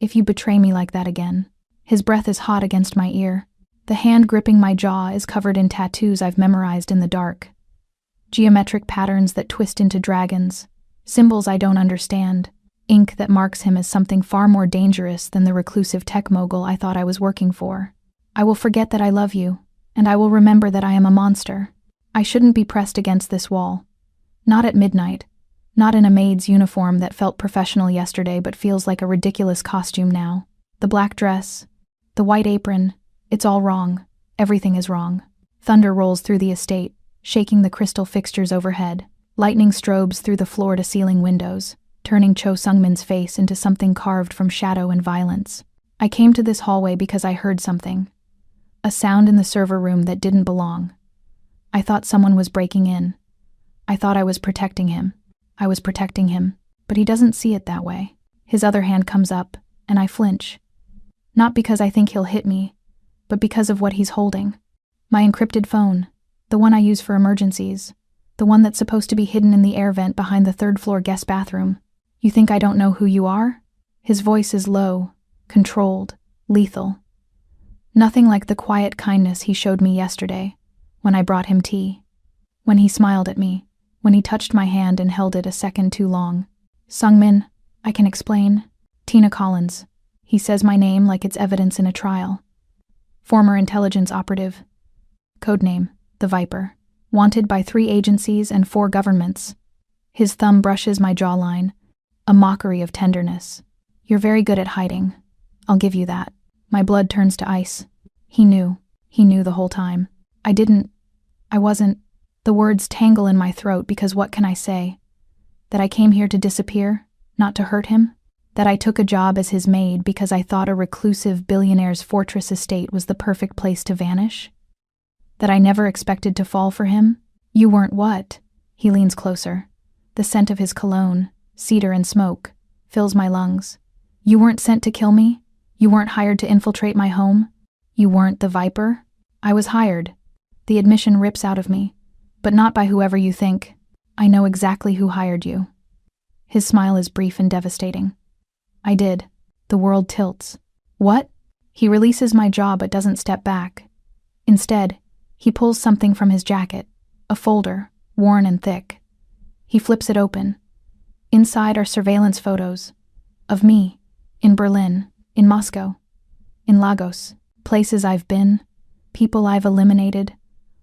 If you betray me like that again. His breath is hot against my ear. The hand gripping my jaw is covered in tattoos I've memorized in the dark. Geometric patterns that twist into dragons. Symbols I don't understand. Ink that marks him as something far more dangerous than the reclusive tech mogul I thought I was working for. I will forget that I love you, and I will remember that I am a monster. I shouldn't be pressed against this wall. Not at midnight. Not in a maid's uniform that felt professional yesterday but feels like a ridiculous costume now. The black dress, the white apron, it's all wrong. Everything is wrong. Thunder rolls through the estate, shaking the crystal fixtures overhead. Lightning strobes through the floor-to-ceiling windows, turning Cho Sung-min's face into something carved from shadow and violence. I came to this hallway because I heard something. A sound in the server room that didn't belong. I thought someone was breaking in. I thought I was protecting him. I was protecting him, but he doesn't see it that way. His other hand comes up, and I flinch. Not because I think he'll hit me, but because of what he's holding. My encrypted phone, the one I use for emergencies, the one that's supposed to be hidden in the air vent behind the third-floor guest bathroom. You think I don't know who you are? His voice is low, controlled, lethal. Nothing like the quiet kindness he showed me yesterday, when I brought him tea. When he smiled at me, when he touched my hand and held it a second too long. Sung-min, I can explain. Tina Collins. He says my name like it's evidence in a trial. Former intelligence operative. Codename, the Viper. Wanted by 3 agencies and 4 governments. His thumb brushes my jawline, a mockery of tenderness. You're very good at hiding. I'll give you that. My blood turns to ice. He knew the whole time. I wasn't. The words tangle in my throat because what can I say? That I came here to disappear, not to hurt him? That I took a job as his maid because I thought a reclusive billionaire's fortress estate was the perfect place to vanish? That I never expected to fall for him? You weren't what? He leans closer. The scent of his cologne, cedar and smoke, fills my lungs. You weren't sent to kill me? You weren't hired to infiltrate my home? You weren't the Viper? I was hired. The admission rips out of me, but not by whoever you think. I know exactly who hired you. His smile is brief and devastating. I did. The world tilts. What? He releases my jaw but doesn't step back. Instead, he pulls something from his jacket, a folder, worn and thick. He flips it open. Inside are surveillance photos. Of me. In Berlin. In Moscow. In Lagos. Places I've been. People I've eliminated.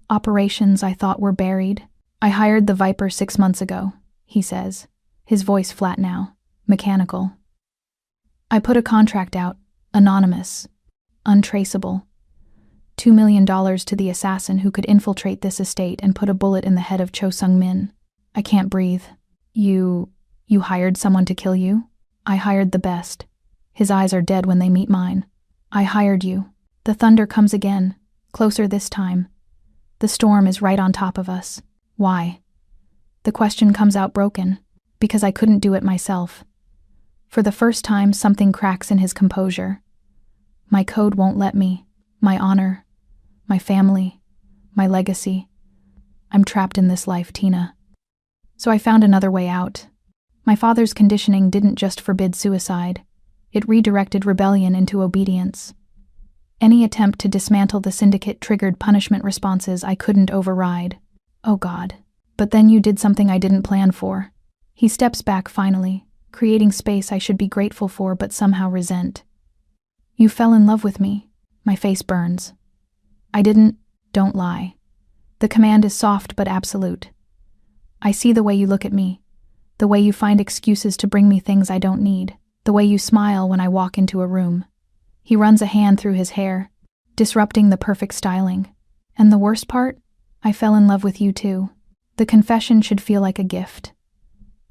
Operations I thought were buried. I hired the Viper 6 months ago, he says. His voice flat now. Mechanical. I put a contract out. Anonymous. Untraceable. $2 million to the assassin who could infiltrate this estate and put a bullet in the head of Cho Sung-min. I can't breathe. You hired someone to kill you? I hired the best. His eyes are dead when they meet mine. I hired you. The thunder comes again, closer this time. The storm is right on top of us. Why? The question comes out broken, because I couldn't do it myself. For the first time, something cracks in his composure. My code won't let me. My honor. My family. My legacy. I'm trapped in this life, Tina. So I found another way out. My father's conditioning didn't just forbid suicide. It redirected rebellion into obedience. Any attempt to dismantle the syndicate triggered punishment responses I couldn't override. Oh God. But then you did something I didn't plan for. He steps back finally, creating space I should be grateful for but somehow resent. You fell in love with me. My face burns. I didn't. Don't lie. The command is soft but absolute. I see the way you look at me, the way you find excuses to bring me things I don't need, the way you smile when I walk into a room. He runs a hand through his hair, disrupting the perfect styling. And the worst part? I fell in love with you too. The confession should feel like a gift.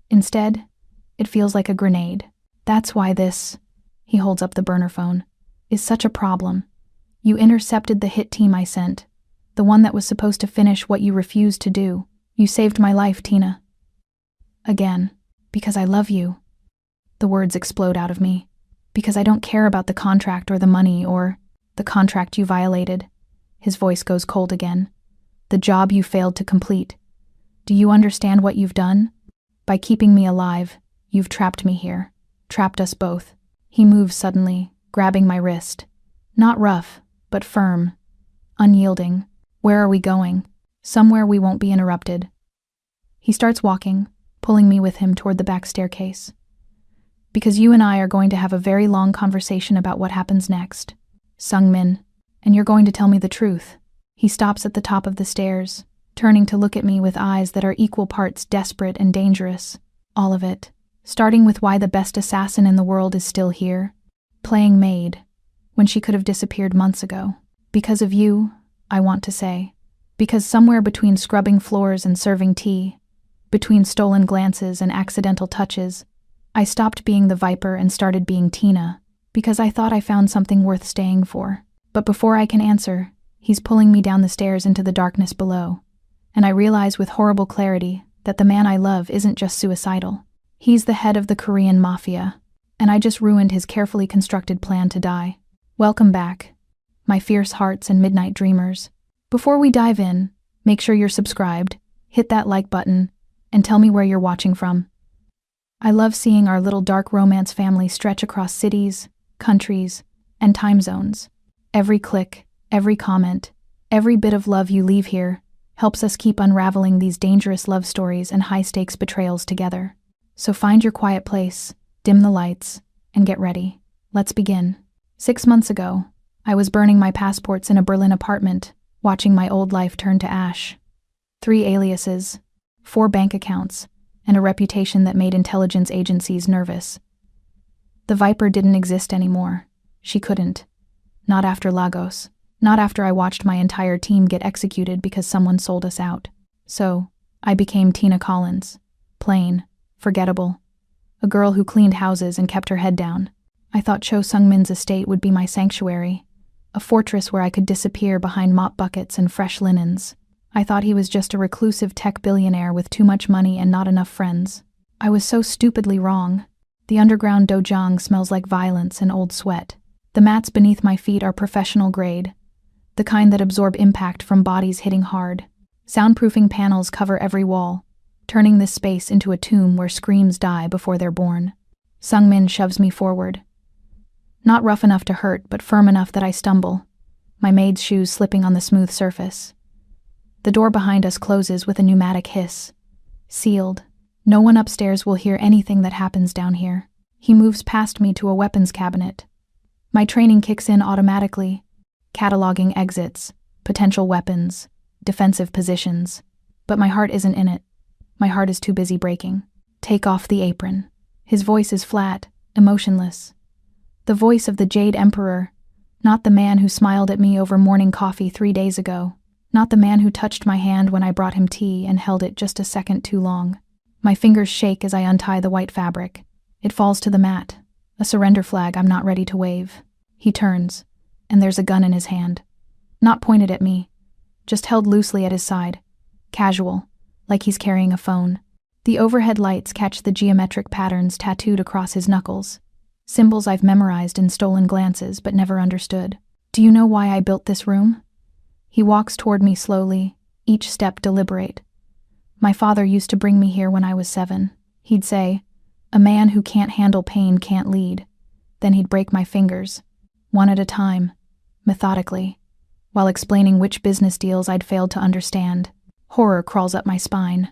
Instead, it feels like a grenade. That's why this, he holds up the burner phone, is such a problem. You intercepted the hit team I sent, the one that was supposed to finish what you refused to do. You saved my life, Tina. Again, because I love you. The words explode out of me. Because I don't care about the contract or the money or the contract you violated. His voice goes cold again. The job you failed to complete. Do you understand what you've done? By keeping me alive, you've trapped me here. Trapped us both. He moves suddenly, grabbing my wrist. Not rough, but firm. Unyielding. Where are we going? Somewhere we won't be interrupted. He starts walking, pulling me with him toward the back staircase. Because you and I are going to have a very long conversation about what happens next. Sung-min. And you're going to tell me the truth. He stops at the top of the stairs, turning to look at me with eyes that are equal parts desperate and dangerous. All of it. Starting with why the best assassin in the world is still here. Playing maid, when she could have disappeared months ago. Because of you, I want to say. Because somewhere between scrubbing floors and serving tea, between stolen glances and accidental touches, I stopped being the Viper and started being Tina, because I thought I found something worth staying for. But before I can answer, he's pulling me down the stairs into the darkness below, and I realize with horrible clarity that the man I love isn't just suicidal. He's the head of the Korean Mafia, and I just ruined his carefully constructed plan to die. Welcome back, my fierce hearts and midnight dreamers. Before we dive in, make sure you're subscribed, hit that like button, and tell me where you're watching from. I love seeing our little dark romance family stretch across cities, countries, and time zones. Every click, every comment, every bit of love you leave here helps us keep unraveling these dangerous love stories and high-stakes betrayals together. So find your quiet place, dim the lights, and get ready. Let's begin. 6 months ago, I was burning my passports in a Berlin apartment, watching my old life turn to ash. 3 aliases, 4 bank accounts, and a reputation that made intelligence agencies nervous. The Viper didn't exist anymore. She couldn't. Not after Lagos. Not after I watched my entire team get executed because someone sold us out. So, I became Tina Collins. Plain, forgettable. A girl who cleaned houses and kept her head down. I thought Cho Sung-min's estate would be my sanctuary, a fortress where I could disappear behind mop buckets and fresh linens. I thought he was just a reclusive tech billionaire with too much money and not enough friends. I was so stupidly wrong. The underground dojang smells like violence and old sweat. The mats beneath my feet are professional grade, the kind that absorb impact from bodies hitting hard. Soundproofing panels cover every wall, turning this space into a tomb where screams die before they're born. Sung-min shoves me forward. Not rough enough to hurt, but firm enough that I stumble, my maid's shoes slipping on the smooth surface. The door behind us closes with a pneumatic hiss. Sealed. No one upstairs will hear anything that happens down here. He moves past me to a weapons cabinet. My training kicks in automatically, cataloging exits, potential weapons, defensive positions. But my heart isn't in it. My heart is too busy breaking. Take off the apron. His voice is flat, emotionless. The voice of the Jade Emperor, not the man who smiled at me over morning coffee 3 days ago. Not the man who touched my hand when I brought him tea and held it just a second too long. My fingers shake as I untie the white fabric. It falls to the mat, a surrender flag I'm not ready to wave. He turns, and there's a gun in his hand. Not pointed at me, just held loosely at his side. Casual, like he's carrying a phone. The overhead lights catch the geometric patterns tattooed across his knuckles. Symbols I've memorized in stolen glances but never understood. Do you know why I built this room? He walks toward me slowly, each step deliberate. My father used to bring me here when I was 7. He'd say, "A man who can't handle pain can't lead." Then he'd break my fingers, one at a time, methodically, while explaining which business deals I'd failed to understand. Horror crawls up my spine.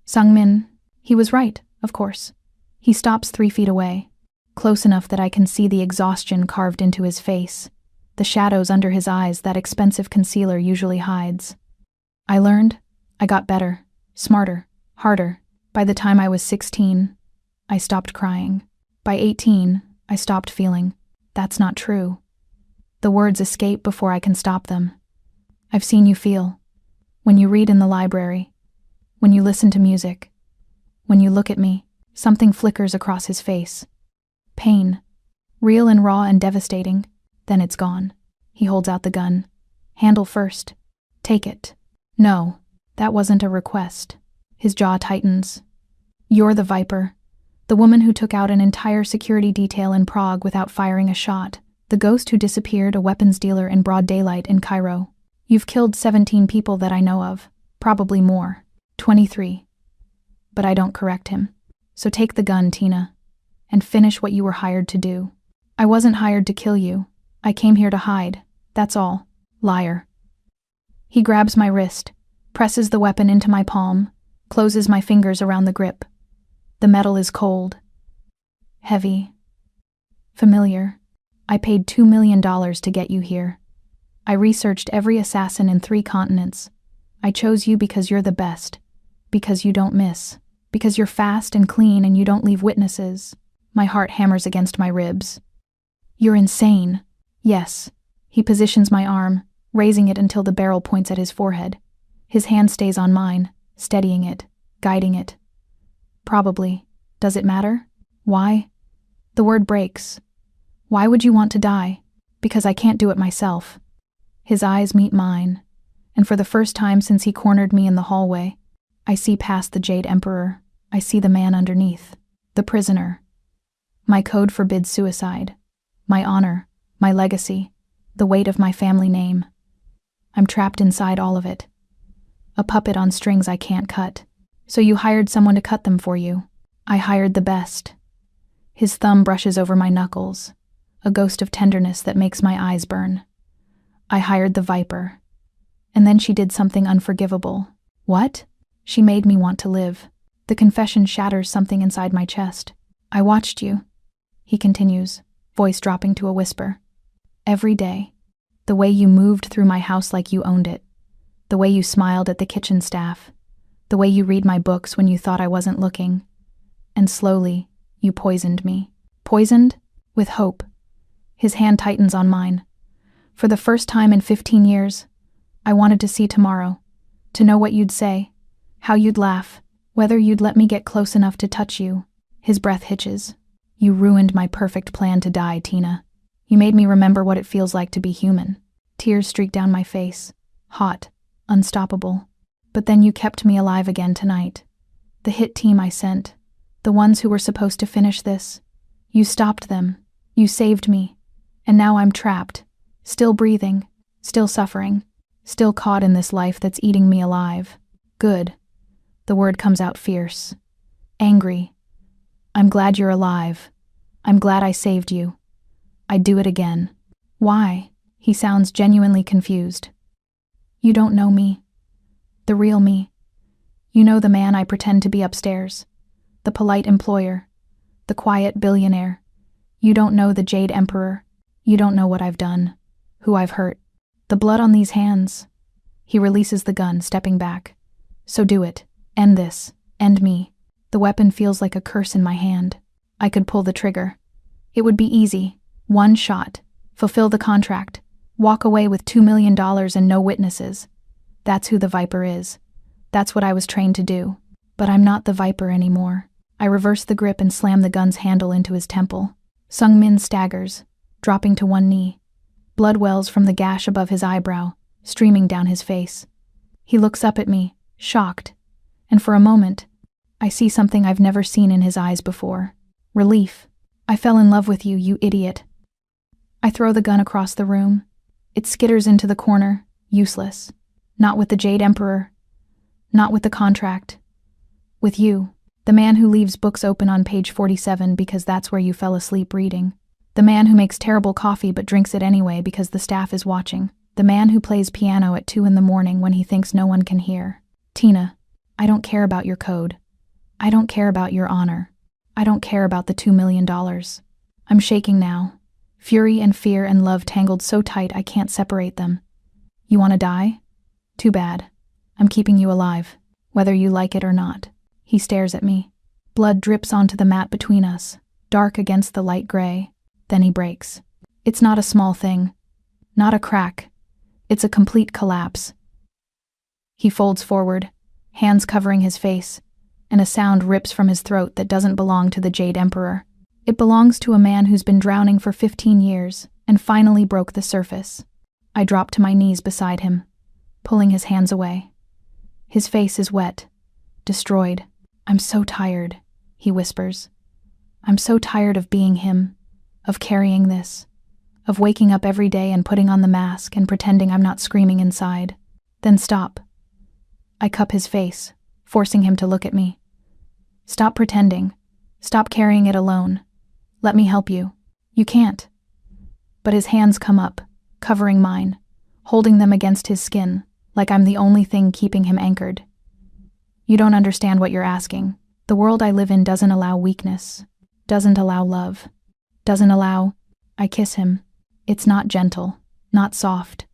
Sung-min, he was right, of course. He stops 3 feet away, close enough that I can see the exhaustion carved into his face, the shadows under his eyes that expensive concealer usually hides. I learned, I got better, smarter, harder. By the time I was 16, I stopped crying. By 18, I stopped feeling. That's not true. The words escape before I can stop them. I've seen you feel. When you read in the library. When you listen to music. When you look at me, something flickers across his face. Pain. Real and raw and devastating. Then it's gone. He holds out the gun. Handle first. Take it. No, that wasn't a request. His jaw tightens. You're the Viper. The woman who took out an entire security detail in Prague without firing a shot. The ghost who disappeared a weapons dealer in broad daylight in Cairo. You've killed 17 people that I know of. Probably more. 23. But I don't correct him. So take the gun, Tina, and finish what you were hired to do. I wasn't hired to kill you. I came here to hide. That's all. Liar. He grabs my wrist, presses the weapon into my palm, closes my fingers around the grip. The metal is cold. Heavy. Familiar. I paid $2 million to get you here. I researched every assassin in 3 continents. I chose you because you're the best. Because you don't miss. Because you're fast and clean and you don't leave witnesses. My heart hammers against my ribs. You're insane. Yes. He positions my arm, raising it until the barrel points at his forehead. His hand stays on mine, steadying it, guiding it. Probably. Does it matter? Why? The word breaks. Why would you want to die? Because I can't do it myself. His eyes meet mine, and for the first time since he cornered me in the hallway, I see past the Jade Emperor. I see the man underneath. The prisoner. My code forbids suicide. My honor. My legacy. The weight of my family name. I'm trapped inside all of it. A puppet on strings I can't cut. So you hired someone to cut them for you. I hired the best. His thumb brushes over my knuckles, a ghost of tenderness that makes my eyes burn. I hired the Viper. And then she did something unforgivable. What? She made me want to live. The confession shatters something inside my chest. I watched you, he continues, voice dropping to a whisper. Every day. The way you moved through my house like you owned it. The way you smiled at the kitchen staff. The way you read my books when you thought I wasn't looking. And slowly, you poisoned me. Poisoned? With hope. His hand tightens on mine. For the first time in 15 years, I wanted to see tomorrow. To know what you'd say. How you'd laugh. Whether you'd let me get close enough to touch you. His breath hitches. You ruined my perfect plan to die, Tina. You made me remember what it feels like to be human. Tears streak down my face. Hot. Unstoppable. But then you kept me alive again tonight. The hit team I sent. The ones who were supposed to finish this. You stopped them. You saved me. And now I'm trapped. Still breathing. Still suffering. Still caught in this life that's eating me alive. Good. The word comes out fierce. Angry. I'm glad you're alive. I'm glad I saved you. I'd do it again. Why? He sounds genuinely confused. You don't know me. The real me. You know the man I pretend to be upstairs. The polite employer. The quiet billionaire. You don't know the Jade Emperor. You don't know what I've done. Who I've hurt. The blood on these hands. He releases the gun, stepping back. So do it. End this. End me. The weapon feels like a curse in my hand. I could pull the trigger. It would be easy. 1 shot. Fulfill the contract. Walk away with $2 million and no witnesses. That's who the Viper is. That's what I was trained to do. But I'm not the Viper anymore. I reverse the grip and slam the gun's handle into his temple. Sung Min staggers, dropping to one knee. Blood wells from the gash above his eyebrow, streaming down his face. He looks up at me, shocked. And for a moment, I see something I've never seen in his eyes before. Relief. I fell in love with you, you idiot. I throw the gun across the room. It skitters into the corner, useless. Not with the Jade Emperor. Not with the contract. With you, the man who leaves books open on page 47 because that's where you fell asleep reading. The man who makes terrible coffee but drinks it anyway because the staff is watching. The man who plays piano at 2 a.m. when he thinks no one can hear. Tina, I don't care about your code. I don't care about your honor. I don't care about the $2 million. I'm shaking now. Fury and fear and love tangled so tight I can't separate them. You want to die? Too bad. I'm keeping you alive, whether you like it or not. He stares at me. Blood drips onto the mat between us, dark against the light gray. Then he breaks. It's not a small thing. Not a crack. It's a complete collapse. He folds forward, hands covering his face, and a sound rips from his throat that doesn't belong to the Jade Emperor. It belongs to a man who's been drowning for 15 years and finally broke the surface. I drop to my knees beside him, pulling his hands away. His face is wet, destroyed. I'm so tired, he whispers. I'm so tired of being him, of carrying this, of waking up every day and putting on the mask and pretending I'm not screaming inside. Then stop. I cup his face, forcing him to look at me. Stop pretending. Stop carrying it alone. Let me help you. You can't. But his hands come up, covering mine, holding them against his skin, like I'm the only thing keeping him anchored. You don't understand what you're asking. The world I live in doesn't allow weakness, doesn't allow love, doesn't allow... I kiss him. It's not gentle, not soft.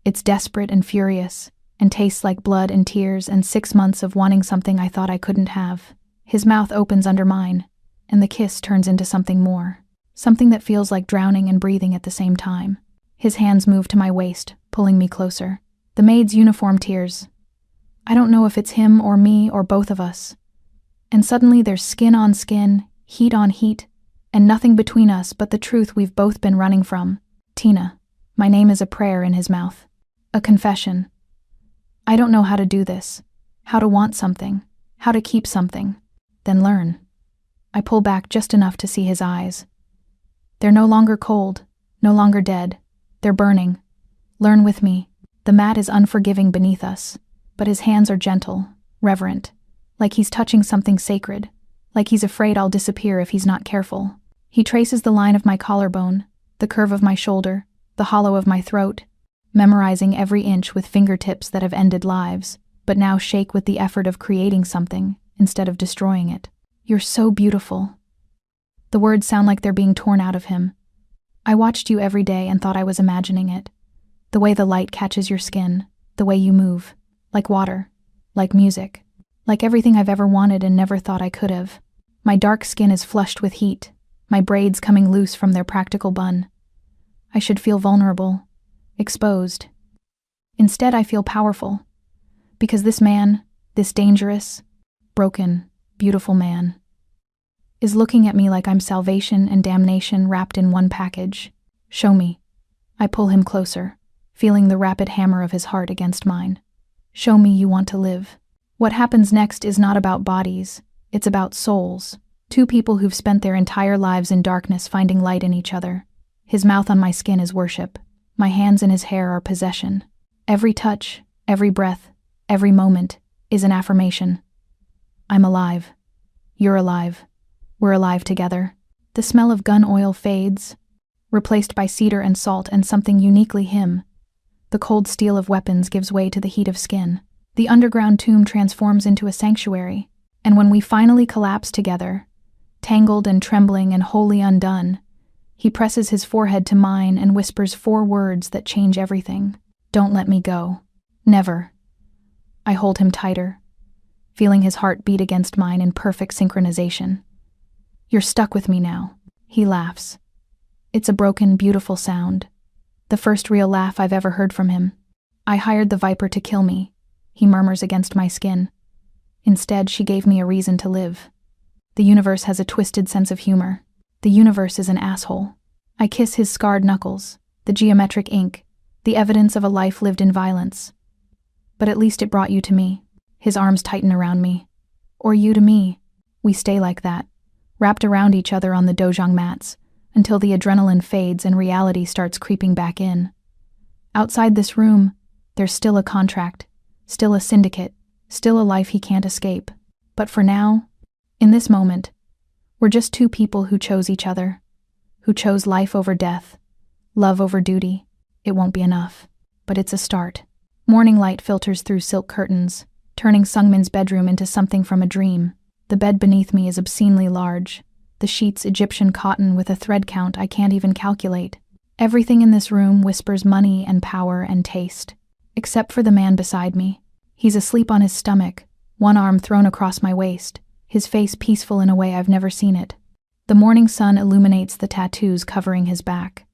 It's desperate and furious, and tastes like blood and tears and 6 months of wanting something I thought I couldn't have. His mouth opens under mine, and the kiss turns into something more. Something that feels like drowning and breathing at the same time. His hands move to my waist, pulling me closer. The maid's uniform tears. I don't know if it's him or me or both of us. And suddenly there's skin on skin, heat on heat, and nothing between us but the truth we've both been running from. Tina. My name is a prayer in his mouth. A confession. I don't know how to do this. How to want something. How to keep something. Then learn. I pull back just enough to see his eyes. They're no longer cold, no longer dead. They're burning. Learn with me. The mat is unforgiving beneath us, but his hands are gentle, reverent, like he's touching something sacred, like he's afraid I'll disappear if he's not careful. He traces the line of my collarbone, the curve of my shoulder, the hollow of my throat, memorizing every inch with fingertips that have ended lives, but now shake with the effort of creating something instead of destroying it. You're so beautiful. The words sound like they're being torn out of him. I watched you every day and thought I was imagining it. The way the light catches your skin, the way you move, like water, like music, like everything I've ever wanted and never thought I could have. My dark skin is flushed with heat, my braids coming loose from their practical bun. I should feel vulnerable, exposed. Instead, I feel powerful, because this man, this dangerous, broken, beautiful man, is looking at me like I'm salvation and damnation wrapped in one package. Show me. I pull him closer, feeling the rapid hammer of his heart against mine. Show me you want to live. What happens next is not about bodies, it's about souls. Two people who've spent their entire lives in darkness finding light in each other. His mouth on my skin is worship. My hands in his hair are possession. Every touch, every breath, every moment is an affirmation. I'm alive. You're alive. We're alive together. The smell of gun oil fades, replaced by cedar and salt and something uniquely him. The cold steel of weapons gives way to the heat of skin. The underground tomb transforms into a sanctuary, and when we finally collapse together, tangled and trembling and wholly undone, he presses his forehead to mine and whispers 4 words that change everything. Don't let me go. Never. I hold him tighter, feeling his heart beat against mine in perfect synchronization. You're stuck with me now. He laughs. It's a broken, beautiful sound. The first real laugh I've ever heard from him. I hired the viper to kill me, he murmurs against my skin. Instead, she gave me a reason to live. The universe has a twisted sense of humor. The universe is an asshole. I kiss his scarred knuckles, the geometric ink, the evidence of a life lived in violence. But at least it brought you to me. His arms tighten around me. Or you to me. We stay like that, wrapped around each other on the dojang mats, until the adrenaline fades and reality starts creeping back in. Outside this room, there's still a contract, still a syndicate, still a life he can't escape. But for now, in this moment, we're just 2 people who chose each other, who chose life over death, love over duty. It won't be enough, but it's a start. Morning light filters through silk curtains, turning Sungmin's bedroom into something from a dream. The bed beneath me is obscenely large, the sheets Egyptian cotton with a thread count I can't even calculate. Everything in this room whispers money and power and taste, except for the man beside me. He's asleep on his stomach, one arm thrown across my waist, his face peaceful in a way I've never seen it. The morning sun illuminates the tattoos covering his back,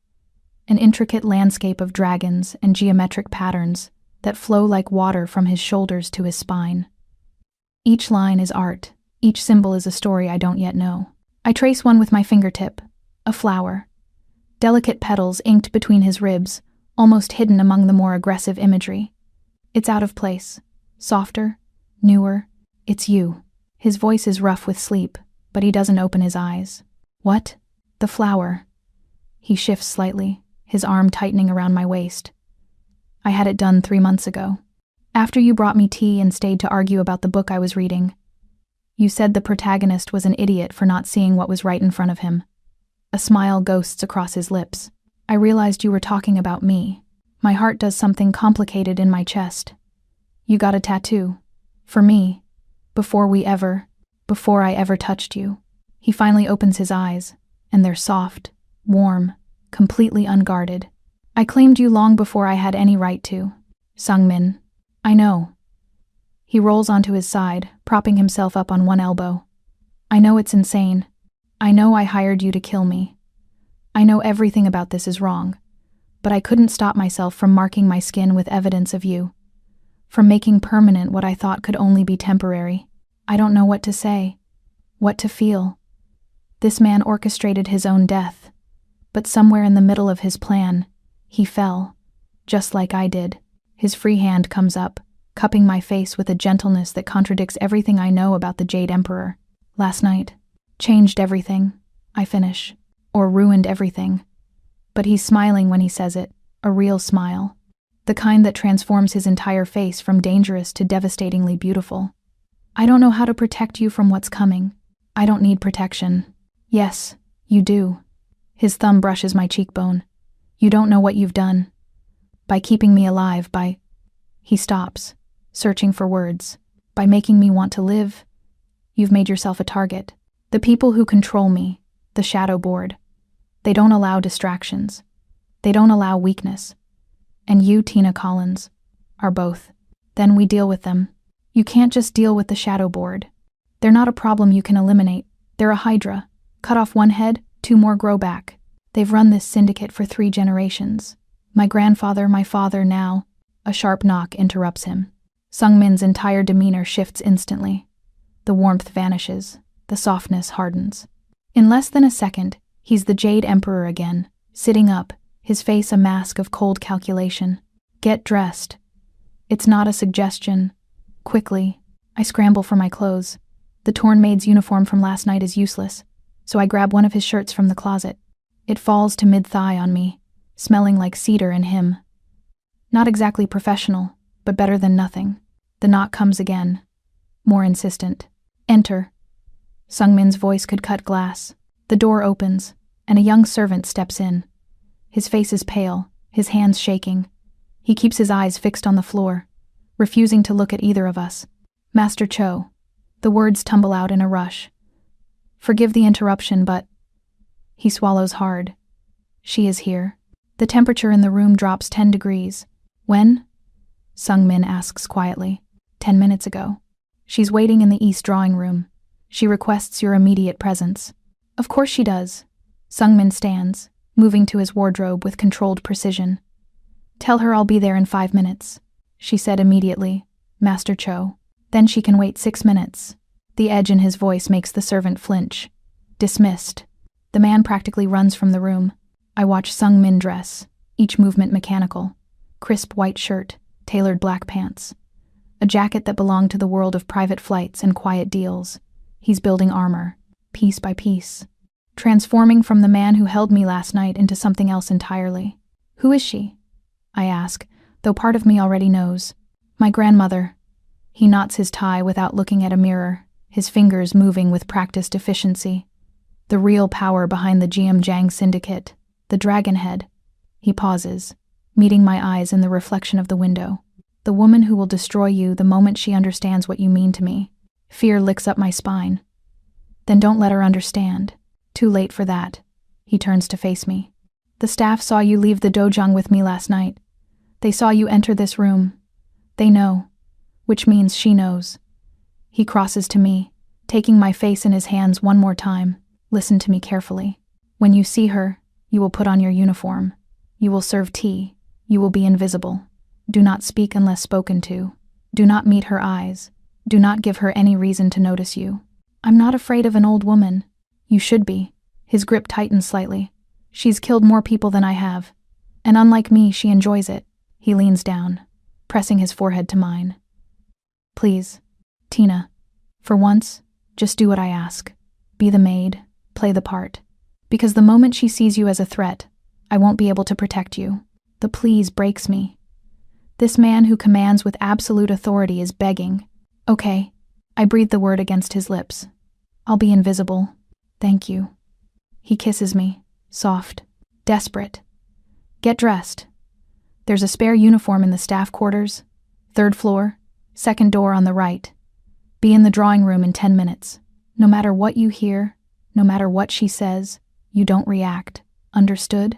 an intricate landscape of dragons and geometric patterns that flow like water from his shoulders to his spine. Each line is art, each symbol is a story I don't yet know. I trace one with my fingertip, a flower. Delicate petals inked between his ribs, almost hidden among the more aggressive imagery. It's out of place, softer, newer. It's you. His voice is rough with sleep, but he doesn't open his eyes. What? The flower. He shifts slightly, his arm tightening around my waist. I had it done 3 months ago. After you brought me tea and stayed to argue about the book I was reading. You said the protagonist was an idiot for not seeing what was right in front of him. A smile ghosts across his lips. I realized you were talking about me. My heart does something complicated in my chest. You got a tattoo. For me. Before I ever touched you. He finally opens his eyes, and they're soft, warm, completely unguarded. I claimed you long before I had any right to. Sungmin. I know. He rolls onto his side, propping himself up on one elbow. I know it's insane. I know I hired you to kill me. I know everything about this is wrong, but I couldn't stop myself from marking my skin with evidence of you, from making permanent what I thought could only be temporary. I don't know what to say, what to feel. This man orchestrated his own death, but somewhere in the middle of his plan, he fell, just like I did. His free hand comes up, cupping my face with a gentleness that contradicts everything I know about the Jade Emperor. Last night, changed everything, I finish, or ruined everything. But he's smiling when he says it, a real smile. The kind that transforms his entire face from dangerous to devastatingly beautiful. I don't know how to protect you from what's coming. I don't need protection. Yes, you do. His thumb brushes my cheekbone. You don't know what you've done. By keeping me alive, by... He stops, searching for words. By making me want to live, you've made yourself a target. The people who control me, the shadow board, they don't allow distractions. They don't allow weakness. And you, Tina Collins, are both. Then we deal with them. You can't just deal with the shadow board. They're not a problem you can eliminate. They're a hydra. Cut off one head, 2 more grow back. They've run this syndicate for 3 generations. My grandfather, my father, now. A sharp knock interrupts him. Sungmin's entire demeanor shifts instantly. The warmth vanishes. The softness hardens. In less than a second, he's the Jade Emperor again, sitting up, his face a mask of cold calculation. Get dressed. It's not a suggestion. Quickly, I scramble for my clothes. The torn maid's uniform from last night is useless, so I grab one of his shirts from the closet. It falls to mid-thigh on me, smelling like cedar and him. Not exactly professional, but better than nothing. The knock comes again, more insistent. Enter. Sungmin's voice could cut glass. The door opens, and a young servant steps in. His face is pale, his hands shaking. He keeps his eyes fixed on the floor, refusing to look at either of us. Master Cho. The words tumble out in a rush. Forgive the interruption, but... He swallows hard. She is here. The temperature in the room drops 10 degrees. When? Sungmin asks quietly. 10 minutes ago. She's waiting in the east drawing room. She requests your immediate presence. Of course she does. Sungmin stands, moving to his wardrobe with controlled precision. Tell her I'll be there in 5 minutes, she said immediately, Master Cho. Then she can wait 6 minutes. The edge in his voice makes the servant flinch. Dismissed. The man practically runs from the room. I watch Sungmin dress, each movement mechanical. Crisp white shirt, tailored black pants. A jacket that belonged to the world of private flights and quiet deals. He's building armor, piece by piece. Transforming from the man who held me last night into something else entirely. Who is she? I ask, though part of me already knows. My grandmother. He knots his tie without looking at a mirror, his fingers moving with practiced efficiency. The real power behind the Jiang syndicate, the dragonhead. He pauses, meeting my eyes in the reflection of the window. The woman who will destroy you the moment she understands what you mean to me. Fear licks up my spine. Then don't let her understand. Too late for that. He turns to face me. The staff saw you leave the dojang with me last night. They saw you enter this room. They know. Which means she knows. He crosses to me, taking my face in his hands one more time. Listen to me carefully. When you see her, you will put on your uniform. You will serve tea. You will be invisible. Do not speak unless spoken to. Do not meet her eyes. Do not give her any reason to notice you. I'm not afraid of an old woman. You should be. His grip tightens slightly. She's killed more people than I have. And unlike me, she enjoys it. He leans down, pressing his forehead to mine. Please, Tina, for once, just do what I ask. Be the maid, play the part. Because the moment she sees you as a threat, I won't be able to protect you. The please breaks me. This man who commands with absolute authority is begging. Okay. I breathe the word against his lips. I'll be invisible. Thank you. He kisses me, soft, desperate. Get dressed. There's a spare uniform in the staff quarters, 3rd floor, 2nd door on the right. Be in the drawing room in 10 minutes. No matter what you hear, no matter what she says, you don't react. Understood?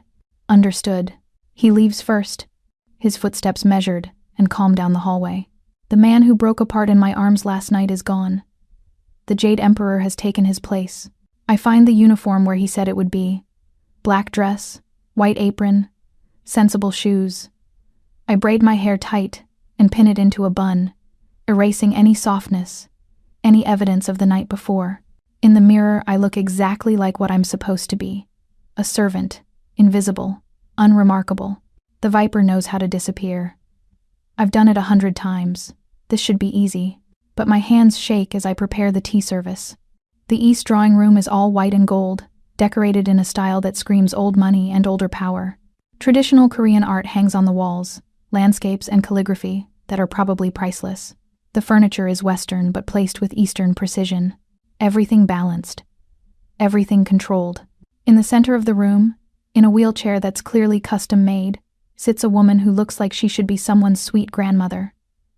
Understood. He leaves first, his footsteps measured and calm down the hallway. The man who broke apart in my arms last night is gone. The Jade Emperor has taken his place. I find the uniform where he said it would be. Black dress, white apron, sensible shoes. I braid my hair tight and pin it into a bun, erasing any softness, any evidence of the night before. In the mirror, I look exactly like what I'm supposed to be. A servant, invisible, unremarkable. The Viper knows how to disappear. I've done it 100 times. This should be easy, but my hands shake as I prepare the tea service. The East drawing room is all white and gold, decorated in a style that screams old money and older power. Traditional Korean art hangs on the walls, landscapes and calligraphy that are probably priceless. The furniture is Western but placed with Eastern precision. Everything balanced. Everything controlled. In the center of the room, in a wheelchair that's clearly custom-made, sits a woman who looks like she should be someone's sweet grandmother.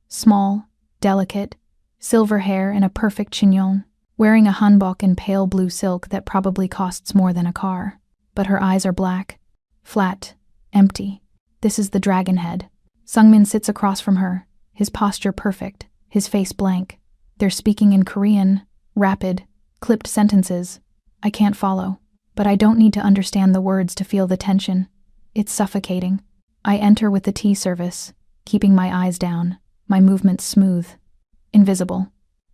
Small, delicate, silver hair and a perfect chignon, wearing a hanbok in pale blue silk that probably costs more than a car. But her eyes are black, flat, empty. This is the dragon head. Sungmin sits across from her, his posture perfect, his face blank. They're speaking in Korean, rapid, clipped sentences. I can't follow, but I don't need to understand the words to feel the tension. It's suffocating. I enter with the tea service, keeping my eyes down, my movements smooth, invisible.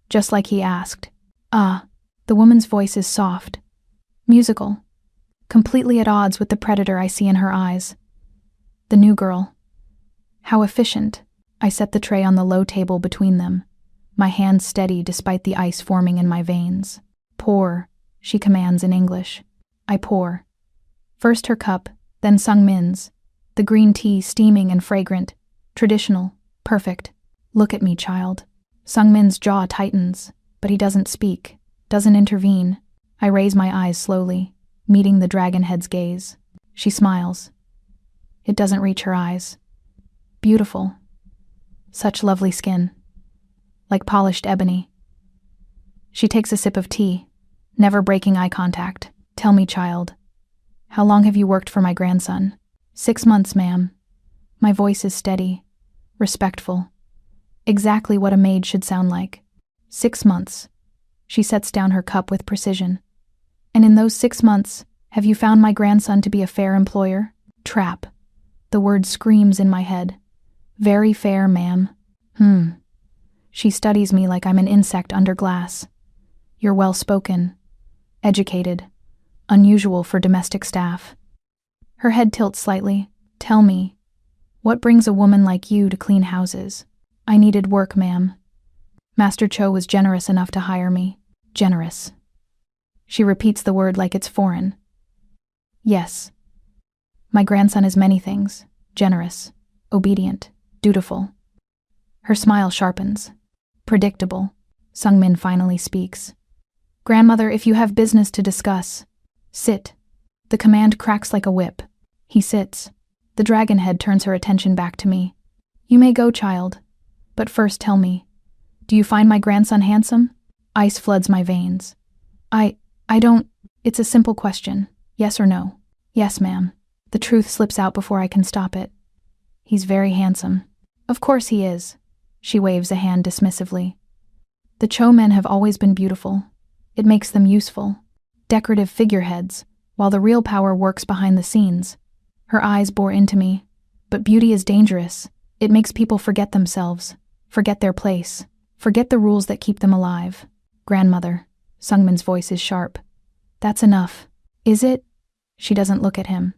Just like he asked. Ah, the woman's voice is soft, musical, completely at odds with the predator I see in her eyes. The new girl. How efficient. I set the tray on the low table between them, my hands steady despite the ice forming in my veins. Pour, she commands in English. I pour. First her cup, then Sungmin's. The green tea steaming and fragrant, traditional, perfect. Look at me, child. Sungmin's jaw tightens, but he doesn't speak, doesn't intervene. I raise my eyes slowly, meeting the dragon head's gaze. She smiles. It doesn't reach her eyes. Beautiful. Such lovely skin. Like polished ebony. She takes a sip of tea, never breaking eye contact. Tell me, child, how long have you worked for my grandson? 6 months, ma'am. My voice is steady, respectful. Exactly what a maid should sound like. 6 months. She sets down her cup with precision. And in those 6 months, have you found my grandson to be a fair employer? Trap. The word screams in my head. Very fair, ma'am. She studies me like I'm an insect under glass. You're well-spoken, educated, unusual for domestic staff. Her head tilts slightly. Tell me, what brings a woman like you to clean houses? I needed work, ma'am. Master Cho was generous enough to hire me. Generous. She repeats the word like it's foreign. Yes. My grandson is many things. Generous, obedient, dutiful. Her smile sharpens. Predictable. Sungmin finally speaks. Grandmother, if you have business to discuss, sit. The command cracks like a whip. He sits. The dragon head turns her attention back to me. You may go, child. But first tell me, do you find my grandson handsome? Ice floods my veins. I don't. It's a simple question. Yes or no? Yes, ma'am. The truth slips out before I can stop it. He's very handsome. Of course he is. She waves a hand dismissively. The Cho men have always been beautiful. It makes them useful. Decorative figureheads, while the real power works behind the scenes. Her eyes bore into me. But beauty is dangerous. It makes people forget themselves, forget their place, forget the rules that keep them alive. Grandmother. Sungmin's voice is sharp. That's enough. Is it? She doesn't look at him,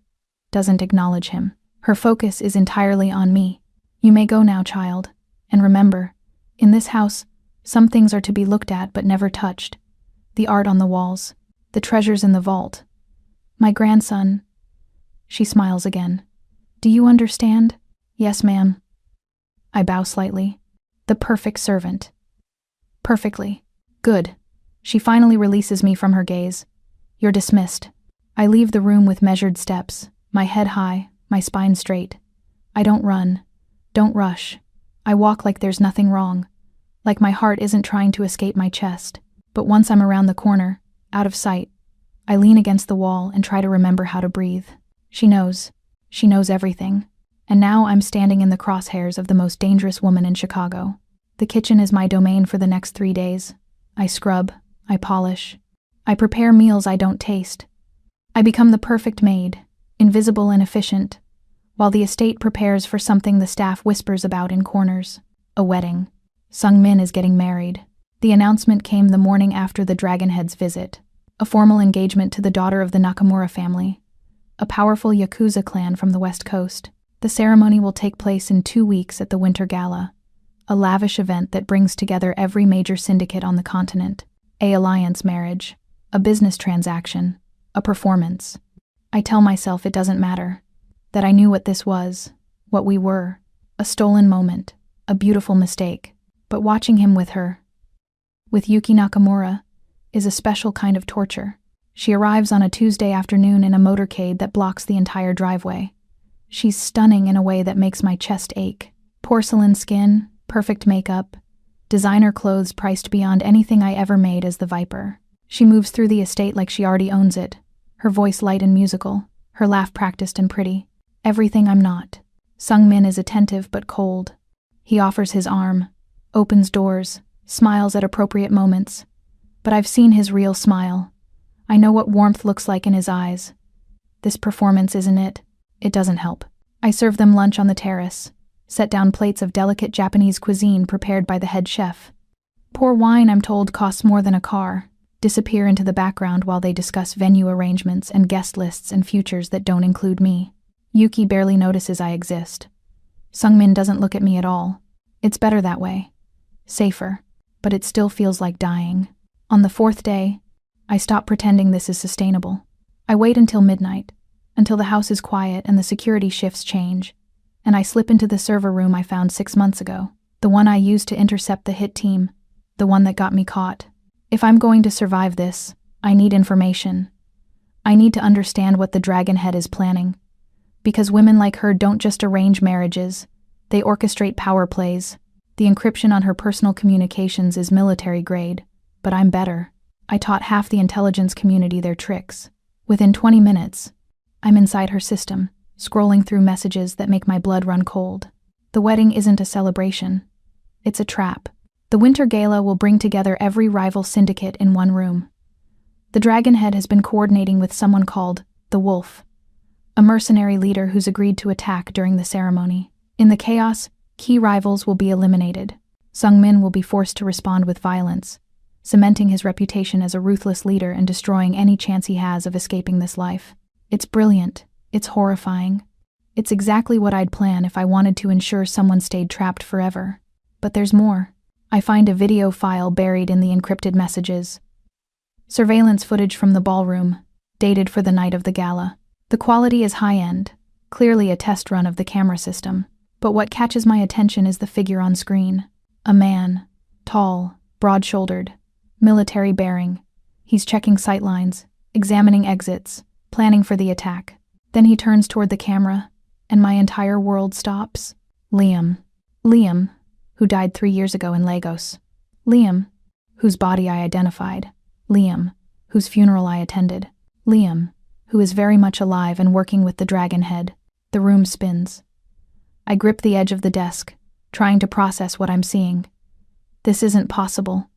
doesn't acknowledge him. Her focus is entirely on me. You may go now, child. And remember, in this house, some things are to be looked at but never touched. The art on the walls, the treasures in the vault. My grandson. She smiles again. Do you understand? Yes, ma'am. I bow slightly. The perfect servant. Perfectly. Good. She finally releases me from her gaze. You're dismissed. I leave the room with measured steps, my head high, my spine straight. I don't run. Don't rush. I walk like there's nothing wrong, like my heart isn't trying to escape my chest. But once I'm around the corner, out of sight, I lean against the wall and try to remember how to breathe. She knows. She knows everything. And now I'm standing in the crosshairs of the most dangerous woman in Chicago. The kitchen is my domain for the next 3 days. I scrub. I polish. I prepare meals I don't taste. I become the perfect maid, invisible and efficient, while the estate prepares for something the staff whispers about in corners. A wedding. Sung-min is getting married. The announcement came the morning after the Dragonhead's visit. A formal engagement to the daughter of the Nakamura family, a powerful Yakuza clan from the West Coast. The ceremony will take place in 2 weeks at the Winter Gala, a lavish event that brings together every major syndicate on the continent. A alliance marriage, a business transaction, a performance. I tell myself it doesn't matter, that I knew what this was, what we were, a stolen moment, a beautiful mistake. But watching him with her, with Yuki Nakamura, is a special kind of torture. She arrives on a Tuesday afternoon in a motorcade that blocks the entire driveway. She's stunning in a way that makes my chest ache. Porcelain skin, perfect makeup, designer clothes priced beyond anything I ever made as the Viper. She moves through the estate like she already owns it, her voice light and musical, her laugh practiced and pretty. Everything I'm not. Sung-min is attentive but cold. He offers his arm, opens doors, smiles at appropriate moments. But I've seen his real smile. I know what warmth looks like in his eyes. This performance isn't it. It doesn't help. I serve them lunch on the terrace, set down plates of delicate Japanese cuisine prepared by the head chef. Pour wine, I'm told, costs more than a car. Disappear into the background while they discuss venue arrangements and guest lists and futures that don't include me. Yuki barely notices I exist. Sung-min doesn't look at me at all. It's better that way. Safer. But it still feels like dying. On the 4th day, I stop pretending this is sustainable. I wait until midnight, until the house is quiet and the security shifts change, and I slip into the server room I found 6 months ago, the one I used to intercept the hit team, the one that got me caught. If I'm going to survive this, I need information. I need to understand what the Dragonhead is planning. Because women like her don't just arrange marriages, they orchestrate power plays. The encryption on her personal communications is military grade, but I'm better. I taught half the intelligence community their tricks. Within 20 minutes, I'm inside her system, scrolling through messages that make my blood run cold. The wedding isn't a celebration. It's a trap. The Winter Gala will bring together every rival syndicate in one room. The Dragonhead has been coordinating with someone called the Wolf, a mercenary leader who's agreed to attack during the ceremony. In the chaos, key rivals will be eliminated. Sung-min will be forced to respond with violence, cementing his reputation as a ruthless leader and destroying any chance he has of escaping this life. It's brilliant. It's horrifying. It's exactly what I'd plan if I wanted to ensure someone stayed trapped forever. But there's more. I find a video file buried in the encrypted messages. Surveillance footage from the ballroom, dated for the night of the gala. The quality is high-end, clearly a test run of the camera system. But what catches my attention is the figure on screen. A man, tall, broad-shouldered, military bearing. He's checking sightlines, examining exits, planning for the attack. Then he turns toward the camera, and my entire world stops. Liam, who died 3 years ago in Lagos. Liam, whose body I identified. Liam, whose funeral I attended. Liam, who is very much alive and working with the Dragonhead. The room spins. I grip the edge of the desk, trying to process what I'm seeing. This isn't possible.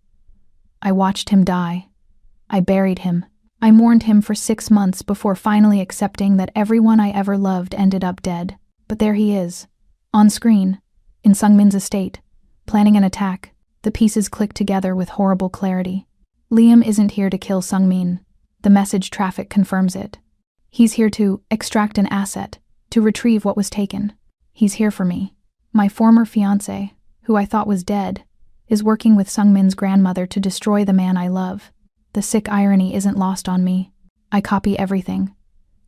I watched him die. I buried him. I mourned him for 6 months before finally accepting that everyone I ever loved ended up dead. But there he is, on screen, in Sung-min's estate, planning an attack. The pieces click together with horrible clarity. Liam isn't here to kill Sung-min. The message traffic confirms it. He's here to extract an asset, to retrieve what was taken. He's here for me. My former fiancé, who I thought was dead, is working with Sung-min's grandmother to destroy the man I love. The sick irony isn't lost on me. I copy everything.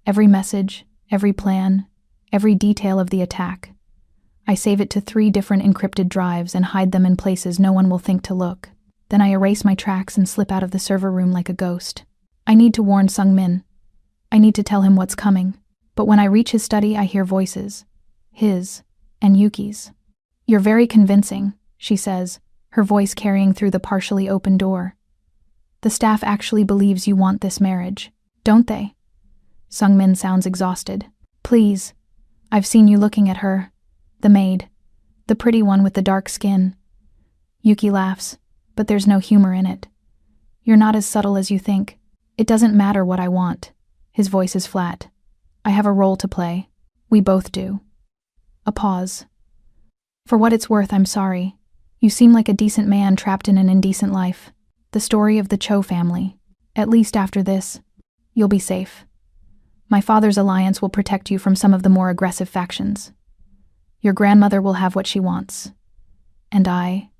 Every message, every plan, every detail of the attack. I save it to 3 different encrypted drives and hide them in places no one will think to look. Then I erase my tracks and slip out of the server room like a ghost. I need to warn Sung-min. I need to tell him what's coming. But when I reach his study, I hear voices. His and Yuki's. You're very convincing, she says, her voice carrying through the partially open door. The staff actually believes you want this marriage, don't they? Sungmin sounds exhausted. Please. I've seen you looking at her. The maid. The pretty one with the dark skin. Yuki laughs, but there's no humor in it. You're not as subtle as you think. It doesn't matter what I want. His voice is flat. I have a role to play. We both do. A pause. For what it's worth, I'm sorry. You seem like a decent man trapped in an indecent life. The story of the Cho family. At least after this, you'll be safe. My father's alliance will protect you from some of the more aggressive factions. Your grandmother will have what she wants. And I,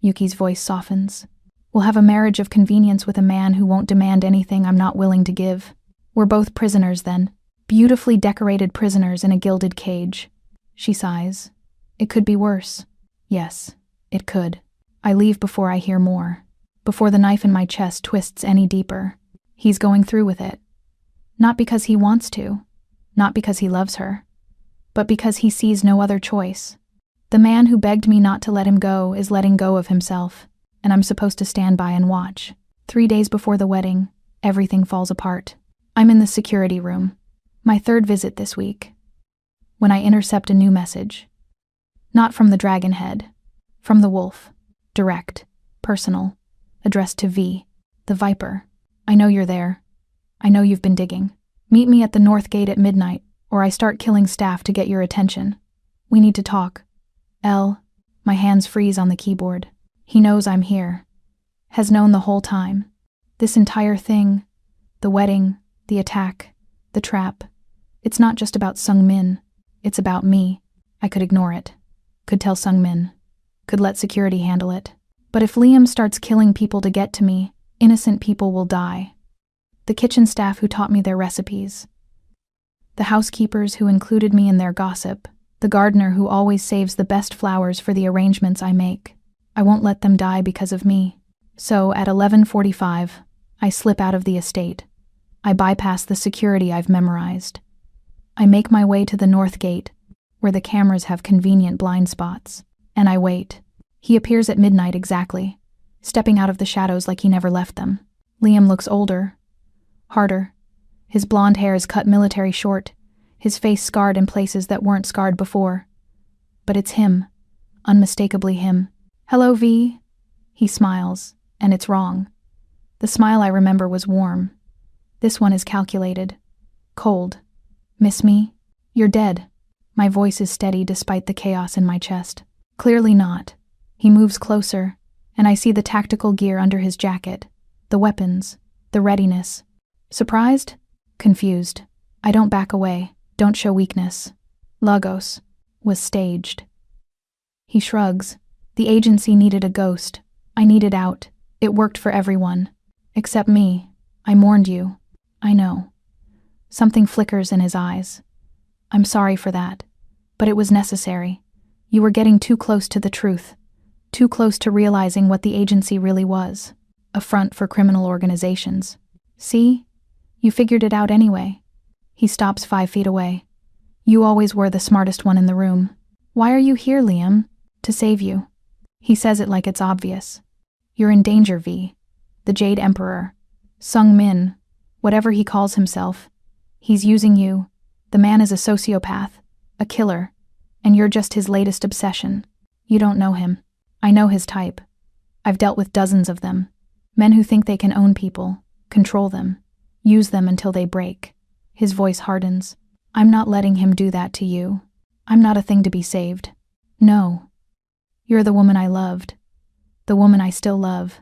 Yuki's voice softens, will have a marriage of convenience with a man who won't demand anything I'm not willing to give. We're both prisoners then. Beautifully decorated prisoners in a gilded cage. She sighs. It could be worse. Yes, it could. I leave before I hear more. Before the knife in my chest twists any deeper. He's going through with it. Not because he wants to. Not because he loves her. But because he sees no other choice. The man who begged me not to let him go is letting go of himself, and I'm supposed to stand by and watch. 3 days before the wedding, everything falls apart. I'm in the security room. My third visit this week. When I intercept a new message. Not from the dragon head. From the wolf. Direct. Personal. Addressed to V. The Viper. I know you're there. I know you've been digging. Meet me at the North Gate at midnight, or I start killing staff to get your attention. We need to talk. L. My hands freeze on the keyboard. He knows I'm here. Has known the whole time. This entire thing. The wedding. The attack. The trap. It's not just about Sungmin. It's about me. I could ignore it. Could tell Sungmin. Could let security handle it. But if Liam starts killing people to get to me, innocent people will die. The kitchen staff who taught me their recipes. The housekeepers who included me in their gossip. The gardener who always saves the best flowers for the arrangements I make. I won't let them die because of me. So, at 11:45, I slip out of the estate. I bypass the security I've memorized. I make my way to the North Gate, where the cameras have convenient blind spots, and I wait. He appears at midnight exactly, stepping out of the shadows like he never left them. Liam looks older, harder. His blonde hair is cut military short, his face scarred in places that weren't scarred before. But it's him, unmistakably him. Hello, V. He smiles, and it's wrong. The smile I remember was warm. This one is calculated, cold. Miss me? You're dead. My voice is steady despite the chaos in my chest. Clearly not. He moves closer, and I see the tactical gear under his jacket, the weapons, the readiness. Surprised? Confused. I don't back away, don't show weakness. Lagos was staged. He shrugs. The agency needed a ghost. I needed out. It worked for everyone. Except me. I mourned you. I know. Something flickers in his eyes. I'm sorry for that. But it was necessary. You were getting too close to the truth. Too close to realizing what the agency really was. A front for criminal organizations. See? You figured it out anyway. He stops 5 feet away. You always were the smartest one in the room. Why are you here, Liam? To save you. He says it like it's obvious. You're in danger, V. The Jade Emperor. Sungmin. Whatever he calls himself. He's using you. The man is a sociopath. A killer. And you're just his latest obsession. You don't know him. I know his type. I've dealt with dozens of them. Men who think they can own people, control them, use them until they break. His voice hardens. I'm not letting him do that to you. I'm not a thing to be saved. No. You're the woman I loved. The woman I still love.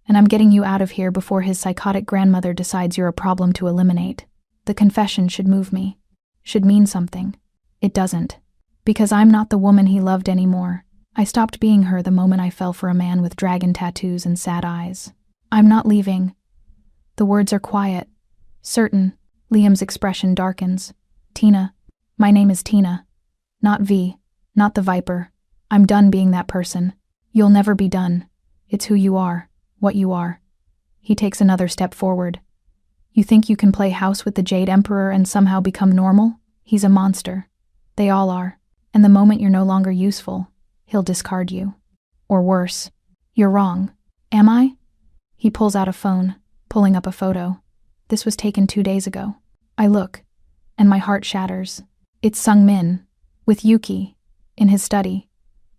And I'm getting you out of here before his psychotic grandmother decides you're a problem to eliminate. The confession should move me. Should mean something. It doesn't. Because I'm not the woman he loved anymore. I stopped being her the moment I fell for a man with dragon tattoos and sad eyes. I'm not leaving. The words are quiet. Certain. Liam's expression darkens. Tina. My name is Tina. Not V. Not the Viper. I'm done being that person. You'll never be done. It's who you are. What you are. He takes another step forward. You think you can play house with the Jade Emperor and somehow become normal? He's a monster. They all are. And the moment you're no longer useful, he'll discard you. Or worse. You're wrong. Am I? He pulls out a phone, pulling up a photo. This was taken 2 days ago. I look, and my heart shatters. It's Sung-min, with Yuki, in his study.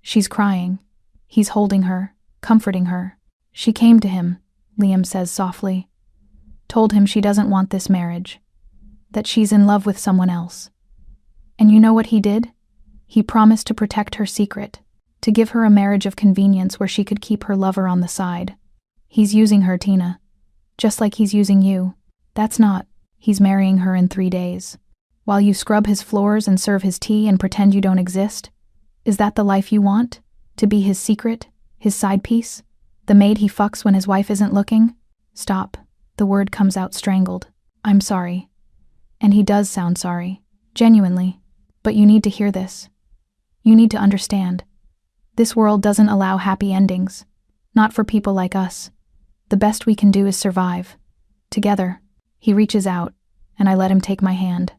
She's crying. He's holding her, comforting her. She came to him, Liam says softly. Told him she doesn't want this marriage. That she's in love with someone else. And you know what he did? He promised to protect her secret, to give her a marriage of convenience where she could keep her lover on the side. He's using her, Tina. Just like he's using you. That's not. He's marrying her in 3 days. While you scrub his floors and serve his tea and pretend you don't exist? Is that the life you want? To be his secret? His side piece? The maid he fucks when his wife isn't looking? Stop. The word comes out strangled. I'm sorry. And he does sound sorry. Genuinely. But you need to hear this. You need to understand. This world doesn't allow happy endings. Not for people like us. The best we can do is survive. Together. He reaches out, and I let him take my hand.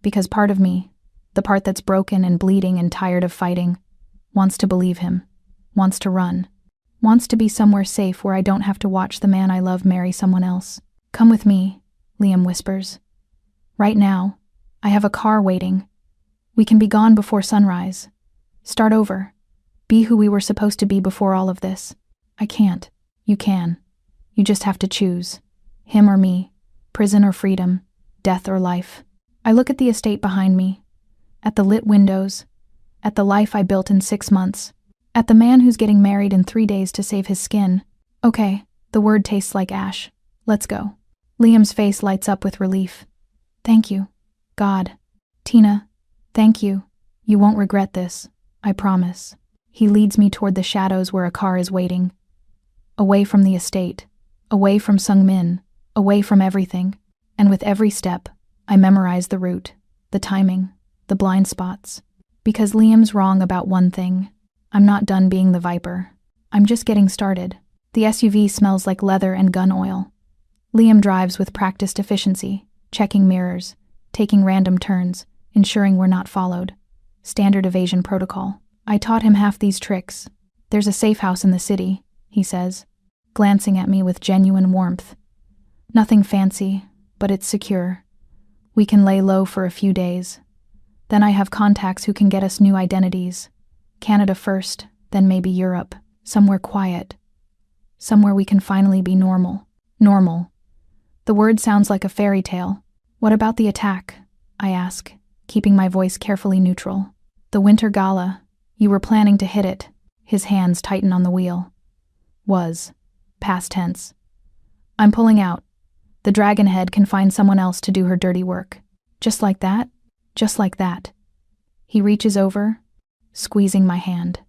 Because part of me, the part that's broken and bleeding and tired of fighting, wants to believe him. Wants to run. Wants to be somewhere safe where I don't have to watch the man I love marry someone else. Come with me, Liam whispers. Right now, I have a car waiting. We can be gone before sunrise. Start over. Be who we were supposed to be before all of this. I can't. You can. You just have to choose. Him or me. Prison or freedom. Death or life. I look at the estate behind me. At the lit windows. At the life I built in 6 months. At the man who's getting married in 3 days to save his skin. Okay, the word tastes like ash. Let's go. Liam's face lights up with relief. Thank you, God. Tina, thank you. You won't regret this. I promise. He leads me toward the shadows where a car is waiting. Away from the estate. Away from Sung-min. Away from everything. And with every step, I memorize the route, the timing, the blind spots. Because Liam's wrong about one thing. I'm not done being the Viper. I'm just getting started. The SUV smells like leather and gun oil. Liam drives with practiced efficiency, checking mirrors, taking random turns, ensuring we're not followed. Standard evasion protocol. I taught him half these tricks. There's a safe house in the city, he says, glancing at me with genuine warmth. Nothing fancy, but it's secure. We can lay low for a few days. Then I have contacts who can get us new identities. Canada first, then maybe Europe. Somewhere quiet. Somewhere we can finally be normal. Normal. The word sounds like a fairy tale. What about the attack? I ask, keeping my voice carefully neutral. The Winter Gala. You were planning to hit it. His hands tighten on the wheel. Was. Past tense. I'm pulling out. The Dragonhead can find someone else to do her dirty work. Just like that? Just like that. He reaches over, squeezing my hand.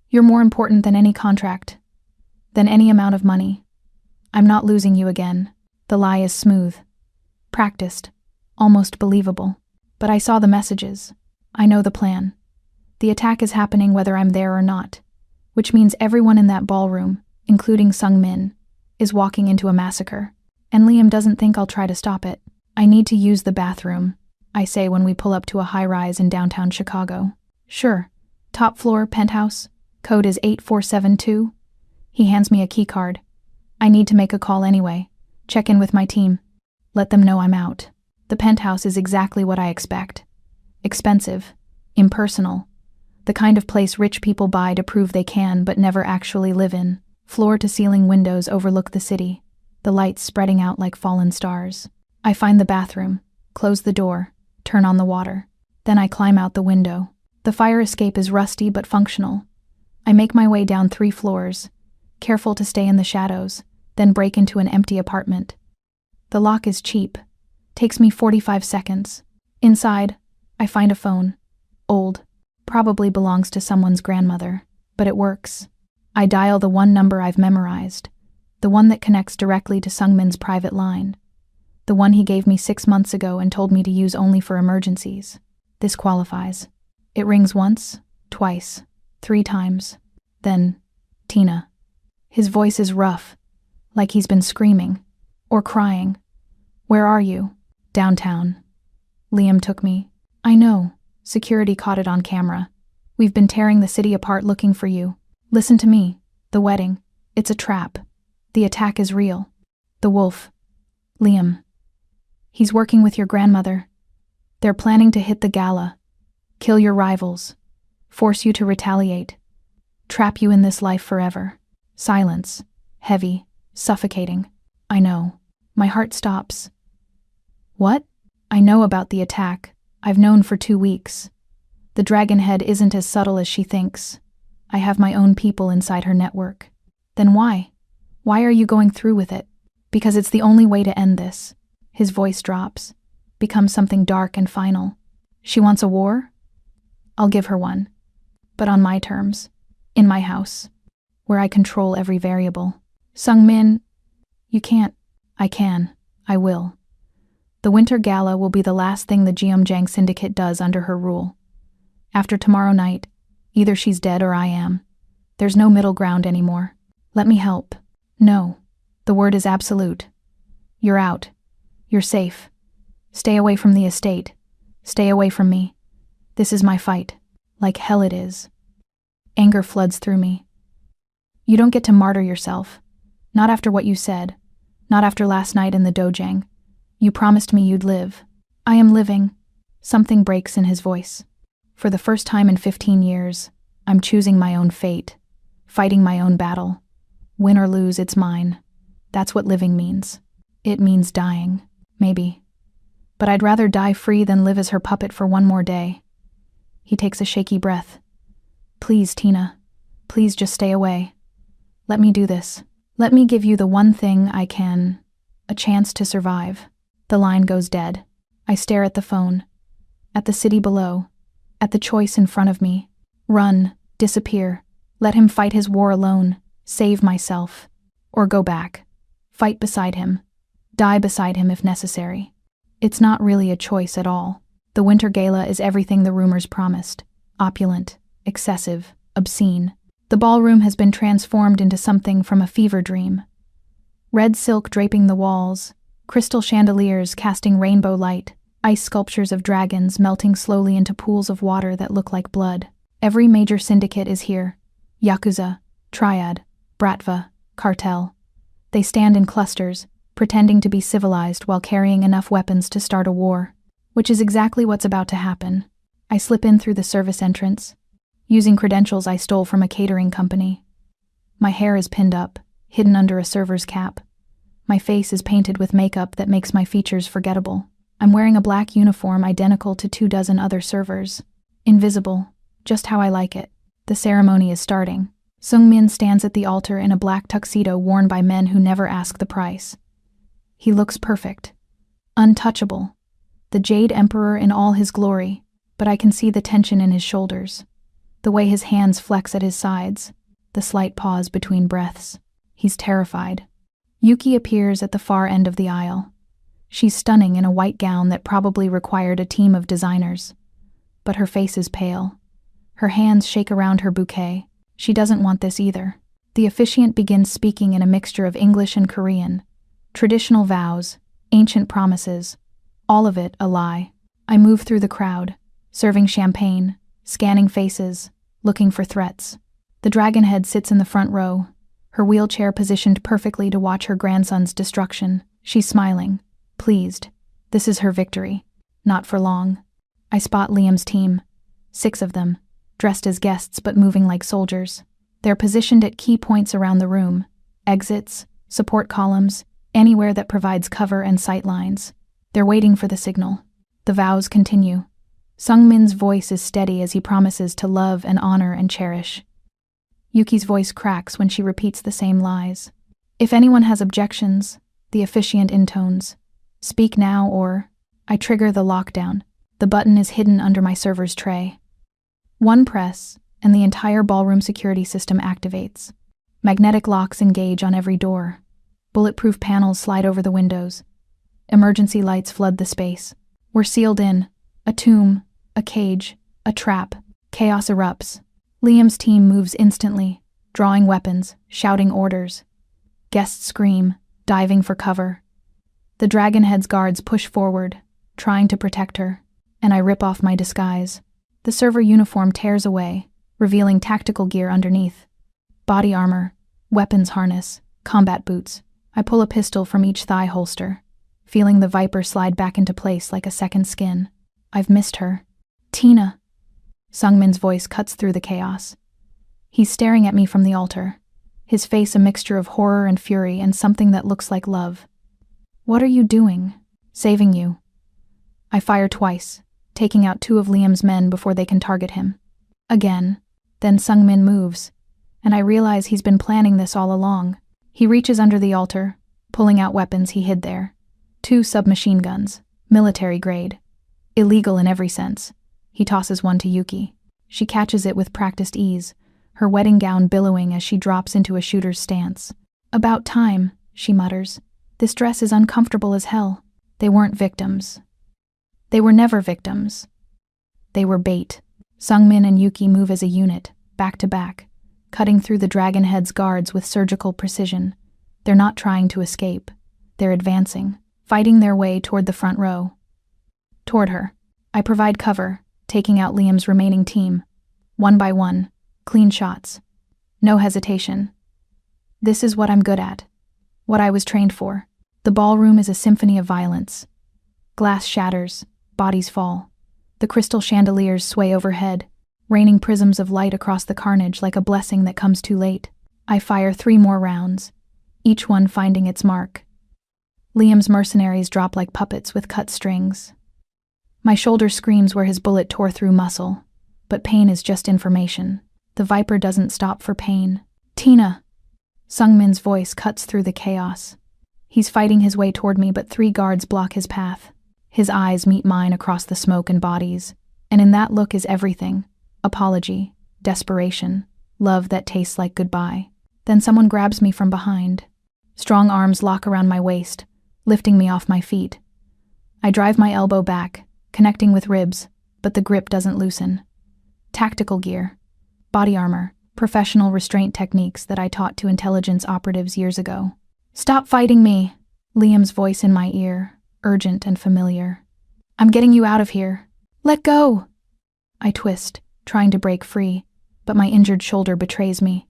You're more important than any contract. Than any amount of money. I'm not losing you again. The lie is smooth. Practiced. Almost believable. But I saw the messages. I know the plan. The attack is happening whether I'm there or not. Which means everyone in that ballroom, including Sung-min, is walking into a massacre. And Liam doesn't think I'll try to stop it. I need to use the bathroom, I say when we pull up to a high-rise in downtown Chicago. Sure. Top floor, penthouse. Code is 8472. He hands me a key card. I need to make a call anyway. Check in with my team. Let them know I'm out. The penthouse is exactly what I expect. Expensive. Impersonal. The kind of place rich people buy to prove they can but never actually live in. Floor-to-ceiling windows overlook the city, the lights spreading out like fallen stars. I find the bathroom, close the door, turn on the water. Then I climb out the window. The fire escape is rusty but functional. I make my way down 3 floors, careful to stay in the shadows, then break into an empty apartment. The lock is cheap. Takes me 45 seconds. Inside, I find a phone. Old. Probably belongs to someone's grandmother. But it works. I dial the one number I've memorized. The one that connects directly to Sung-min's private line. The one he gave me 6 months ago and told me to use only for emergencies. This qualifies. It rings once, twice, 3 times. Then, Tina. His voice is rough, like he's been screaming, or crying, Where are you? Downtown. Liam took me. I know. Security caught it on camera. We've been tearing the city apart looking for you. Listen to me. The wedding. It's a trap. The attack is real. The wolf. Liam. He's working with your grandmother. They're planning to hit the gala. Kill your rivals. Force you to retaliate. Trap you in this life forever. Silence. Heavy. Suffocating. I know. My heart stops. What? I know about the attack. I've known for 2 weeks. The Dragonhead isn't as subtle as she thinks. I have my own people inside her network. Then why? Why are you going through with it? Because it's the only way to end this. His voice drops, becomes something dark and final. She wants a war? I'll give her one. But on my terms. In my house. Where I control every variable. Sung-min, you can't. I can. I will. The Winter Gala will be the last thing the Jeomjang Syndicate does under her rule. After tomorrow night, either she's dead or I am. There's no middle ground anymore. Let me help. No. The word is absolute. You're out. You're safe. Stay away from the estate. Stay away from me. This is my fight. Like hell it is. Anger floods through me. You don't get to martyr yourself. Not after what you said. Not after last night in the dojang. You promised me you'd live. I am living. Something breaks in his voice. For the first time in 15 years, I'm choosing my own fate. Fighting my own battle. Win or lose, it's mine. That's what living means. It means dying. Maybe. But I'd rather die free than live as her puppet for one more day. He takes a shaky breath. Please, Tina. Please just stay away. Let me do this. Let me give you the one thing I can. A chance to survive. The line goes dead. I stare at the phone. At the city below. At the choice in front of me. Run. Disappear. Let him fight his war alone. Save myself. Or go back. Fight beside him. Die beside him if necessary. It's not really a choice at all. The Winter Gala is everything the rumors promised. Opulent. Excessive. Obscene. The ballroom has been transformed into something from a fever dream. Red silk draping the walls, crystal chandeliers casting rainbow light, ice sculptures of dragons melting slowly into pools of water that look like blood. Every major syndicate is here. Yakuza, Triad, Bratva, Cartel. They stand in clusters, pretending to be civilized while carrying enough weapons to start a war. Which is exactly what's about to happen. I slip in through the service entrance, using credentials I stole from a catering company. My hair is pinned up, hidden under a server's cap. My face is painted with makeup that makes my features forgettable. I'm wearing a black uniform identical to 24 other servers. Invisible, just how I like it. The ceremony is starting. Sung-min stands at the altar in a black tuxedo worn by men who never ask the price. He looks perfect. Untouchable. The Jade Emperor in all his glory, but I can see the tension in his shoulders. The way his hands flex at his sides, the slight pause between breaths. He's terrified. Yuki appears at the far end of the aisle. She's stunning in a white gown that probably required a team of designers. But her face is pale. Her hands shake around her bouquet. She doesn't want this either. The officiant begins speaking in a mixture of English and Korean. Traditional vows, ancient promises, all of it a lie. I move through the crowd, serving champagne, scanning faces, looking for threats. The Dragonhead sits in the front row, her wheelchair positioned perfectly to watch her grandson's destruction. She's smiling, pleased. This is her victory. Not for long. I spot Liam's team. 6 of them, dressed as guests but moving like soldiers. They're positioned at key points around the room. Exits, support columns, anywhere that provides cover and sight lines. They're waiting for the signal. The vows continue. Sung-min's voice is steady as he promises to love and honor and cherish. Yuki's voice cracks when she repeats the same lies. If anyone has objections, the officiant intones, speak now or... I trigger the lockdown. The button is hidden under my server's tray. One press, and the entire ballroom security system activates. Magnetic locks engage on every door. Bulletproof panels slide over the windows. Emergency lights flood the space. We're sealed in. A tomb, a cage, a trap. Chaos erupts. Liam's team moves instantly, drawing weapons, shouting orders. Guests scream, diving for cover. The Dragonhead's guards push forward, trying to protect her, and I rip off my disguise. The server uniform tears away, revealing tactical gear underneath. Body armor, weapons harness, combat boots. I pull a pistol from each thigh holster, feeling the Viper slide back into place like a second skin. I've missed her. Tina. Sungmin's voice cuts through the chaos. He's staring at me from the altar, his face a mixture of horror and fury and something that looks like love. What are you doing? Saving you. I fire twice, taking out 2 of Liam's men before they can target him. Again. Then Sungmin moves, and I realize he's been planning this all along. He reaches under the altar, pulling out weapons he hid there. 2 submachine guns, military grade. Illegal in every sense. He tosses one to Yuki. She catches it with practiced ease, her wedding gown billowing as she drops into a shooter's stance. About time, she mutters. This dress is uncomfortable as hell. They weren't victims. They were never victims. They were bait. Sungmin and Yuki move as a unit, back to back, cutting through the Dragonhead's guards with surgical precision. They're not trying to escape. They're advancing, fighting their way toward the front row. Toward her. I provide cover, taking out Liam's remaining team. One by one, clean shots. No hesitation. This is what I'm good at. What I was trained for. The ballroom is a symphony of violence. Glass shatters, bodies fall. The crystal chandeliers sway overhead, raining prisms of light across the carnage like a blessing that comes too late. I fire 3 more rounds, each one finding its mark. Liam's mercenaries drop like puppets with cut strings. My shoulder screams where his bullet tore through muscle, but pain is just information. The Viper doesn't stop for pain. Tina! Sungmin's voice cuts through the chaos. He's fighting his way toward me, but 3 guards block his path. His eyes meet mine across the smoke and bodies, and in that look is everything. Apology, desperation, love that tastes like goodbye. Then someone grabs me from behind. Strong arms lock around my waist, lifting me off my feet. I drive my elbow back, connecting with ribs, but the grip doesn't loosen. Tactical gear, body armor, professional restraint techniques that I taught to intelligence operatives years ago. Stop fighting me! Liam's voice in my ear, urgent and familiar. I'm getting you out of here. Let go! I twist, trying to break free, but my injured shoulder betrays me.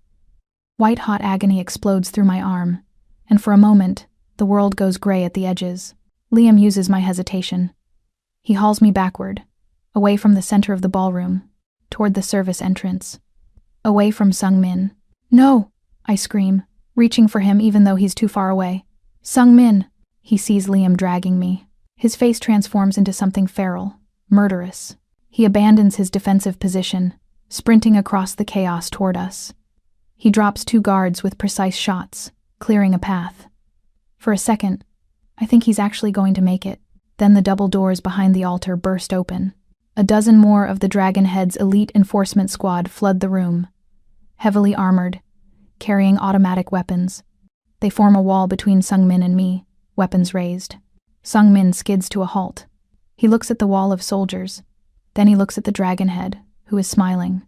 White-hot agony explodes through my arm, and for a moment, the world goes gray at the edges. Liam uses my hesitation. He hauls me backward, away from the center of the ballroom, toward the service entrance. Away from Sungmin. No! I scream, reaching for him even though he's too far away. Sungmin! He sees Liam dragging me. His face transforms into something feral, murderous. He abandons his defensive position, sprinting across the chaos toward us. He drops 2 guards with precise shots, clearing a path. For a second, I think he's actually going to make it. Then the double doors behind the altar burst open. A dozen more of the Dragonhead's elite enforcement squad flood the room, heavily armored, carrying automatic weapons. They form a wall between Sungmin and me, weapons raised. Sungmin skids to a halt. He looks at the wall of soldiers. Then he looks at the Dragonhead, who is smiling.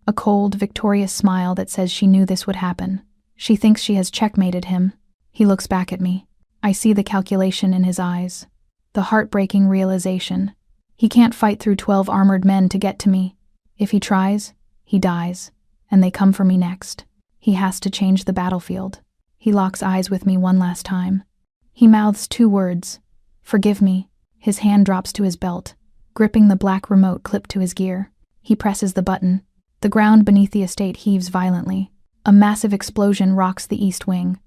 A cold, victorious smile that says she knew this would happen. She thinks she has checkmated him. He looks back at me. I see the calculation in his eyes. The heartbreaking realization. He can't fight through 12 armored men to get to me. If he tries, he dies, and they come for me next. He has to change the battlefield. He locks eyes with me one last time. He mouths 2 words. Forgive me. His hand drops to his belt, gripping the black remote clipped to his gear. He presses the button. The ground beneath the estate heaves violently. A massive explosion rocks the east wing.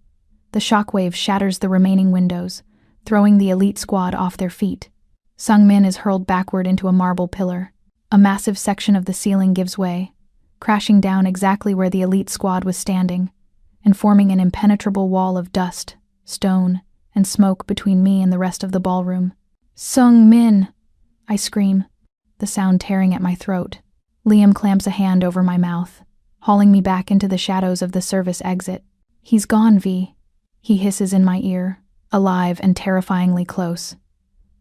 The shockwave shatters the remaining windows, throwing the elite squad off their feet. Sungmin is hurled backward into a marble pillar. A massive section of the ceiling gives way, crashing down exactly where the elite squad was standing, and forming an impenetrable wall of dust, stone, and smoke between me and the rest of the ballroom. Sungmin! I scream, the sound tearing at my throat. Liam clamps a hand over my mouth, hauling me back into the shadows of the service exit. He's gone, V. He hisses in my ear, alive and terrifyingly close.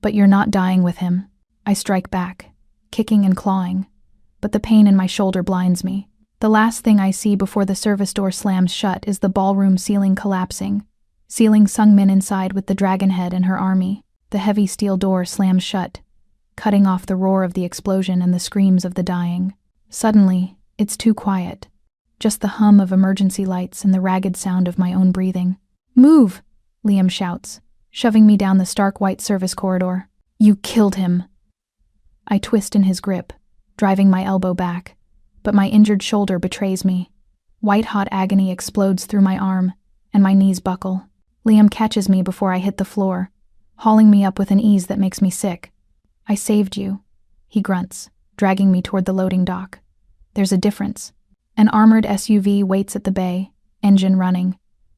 But you're not dying with him. I strike back, kicking and clawing, but the pain in my shoulder blinds me. The last thing I see before the service door slams shut is the ballroom ceiling collapsing, sealing Sungmin inside with the dragon head and her army. The heavy steel door slams shut, cutting off the roar of the explosion and the screams of the dying. Suddenly, it's too quiet. Just the hum of emergency lights and the ragged sound of my own breathing. "Move!" Liam shouts, shoving me down the stark white service corridor. "You killed him!" I twist in his grip, driving my elbow back, but my injured shoulder betrays me. White-hot agony explodes through my arm, and my knees buckle. Liam catches me before I hit the floor, hauling me up with an ease that makes me sick. "I saved you," he grunts, dragging me toward the loading dock. There's a difference. An armored SUV waits at the bay, engine running.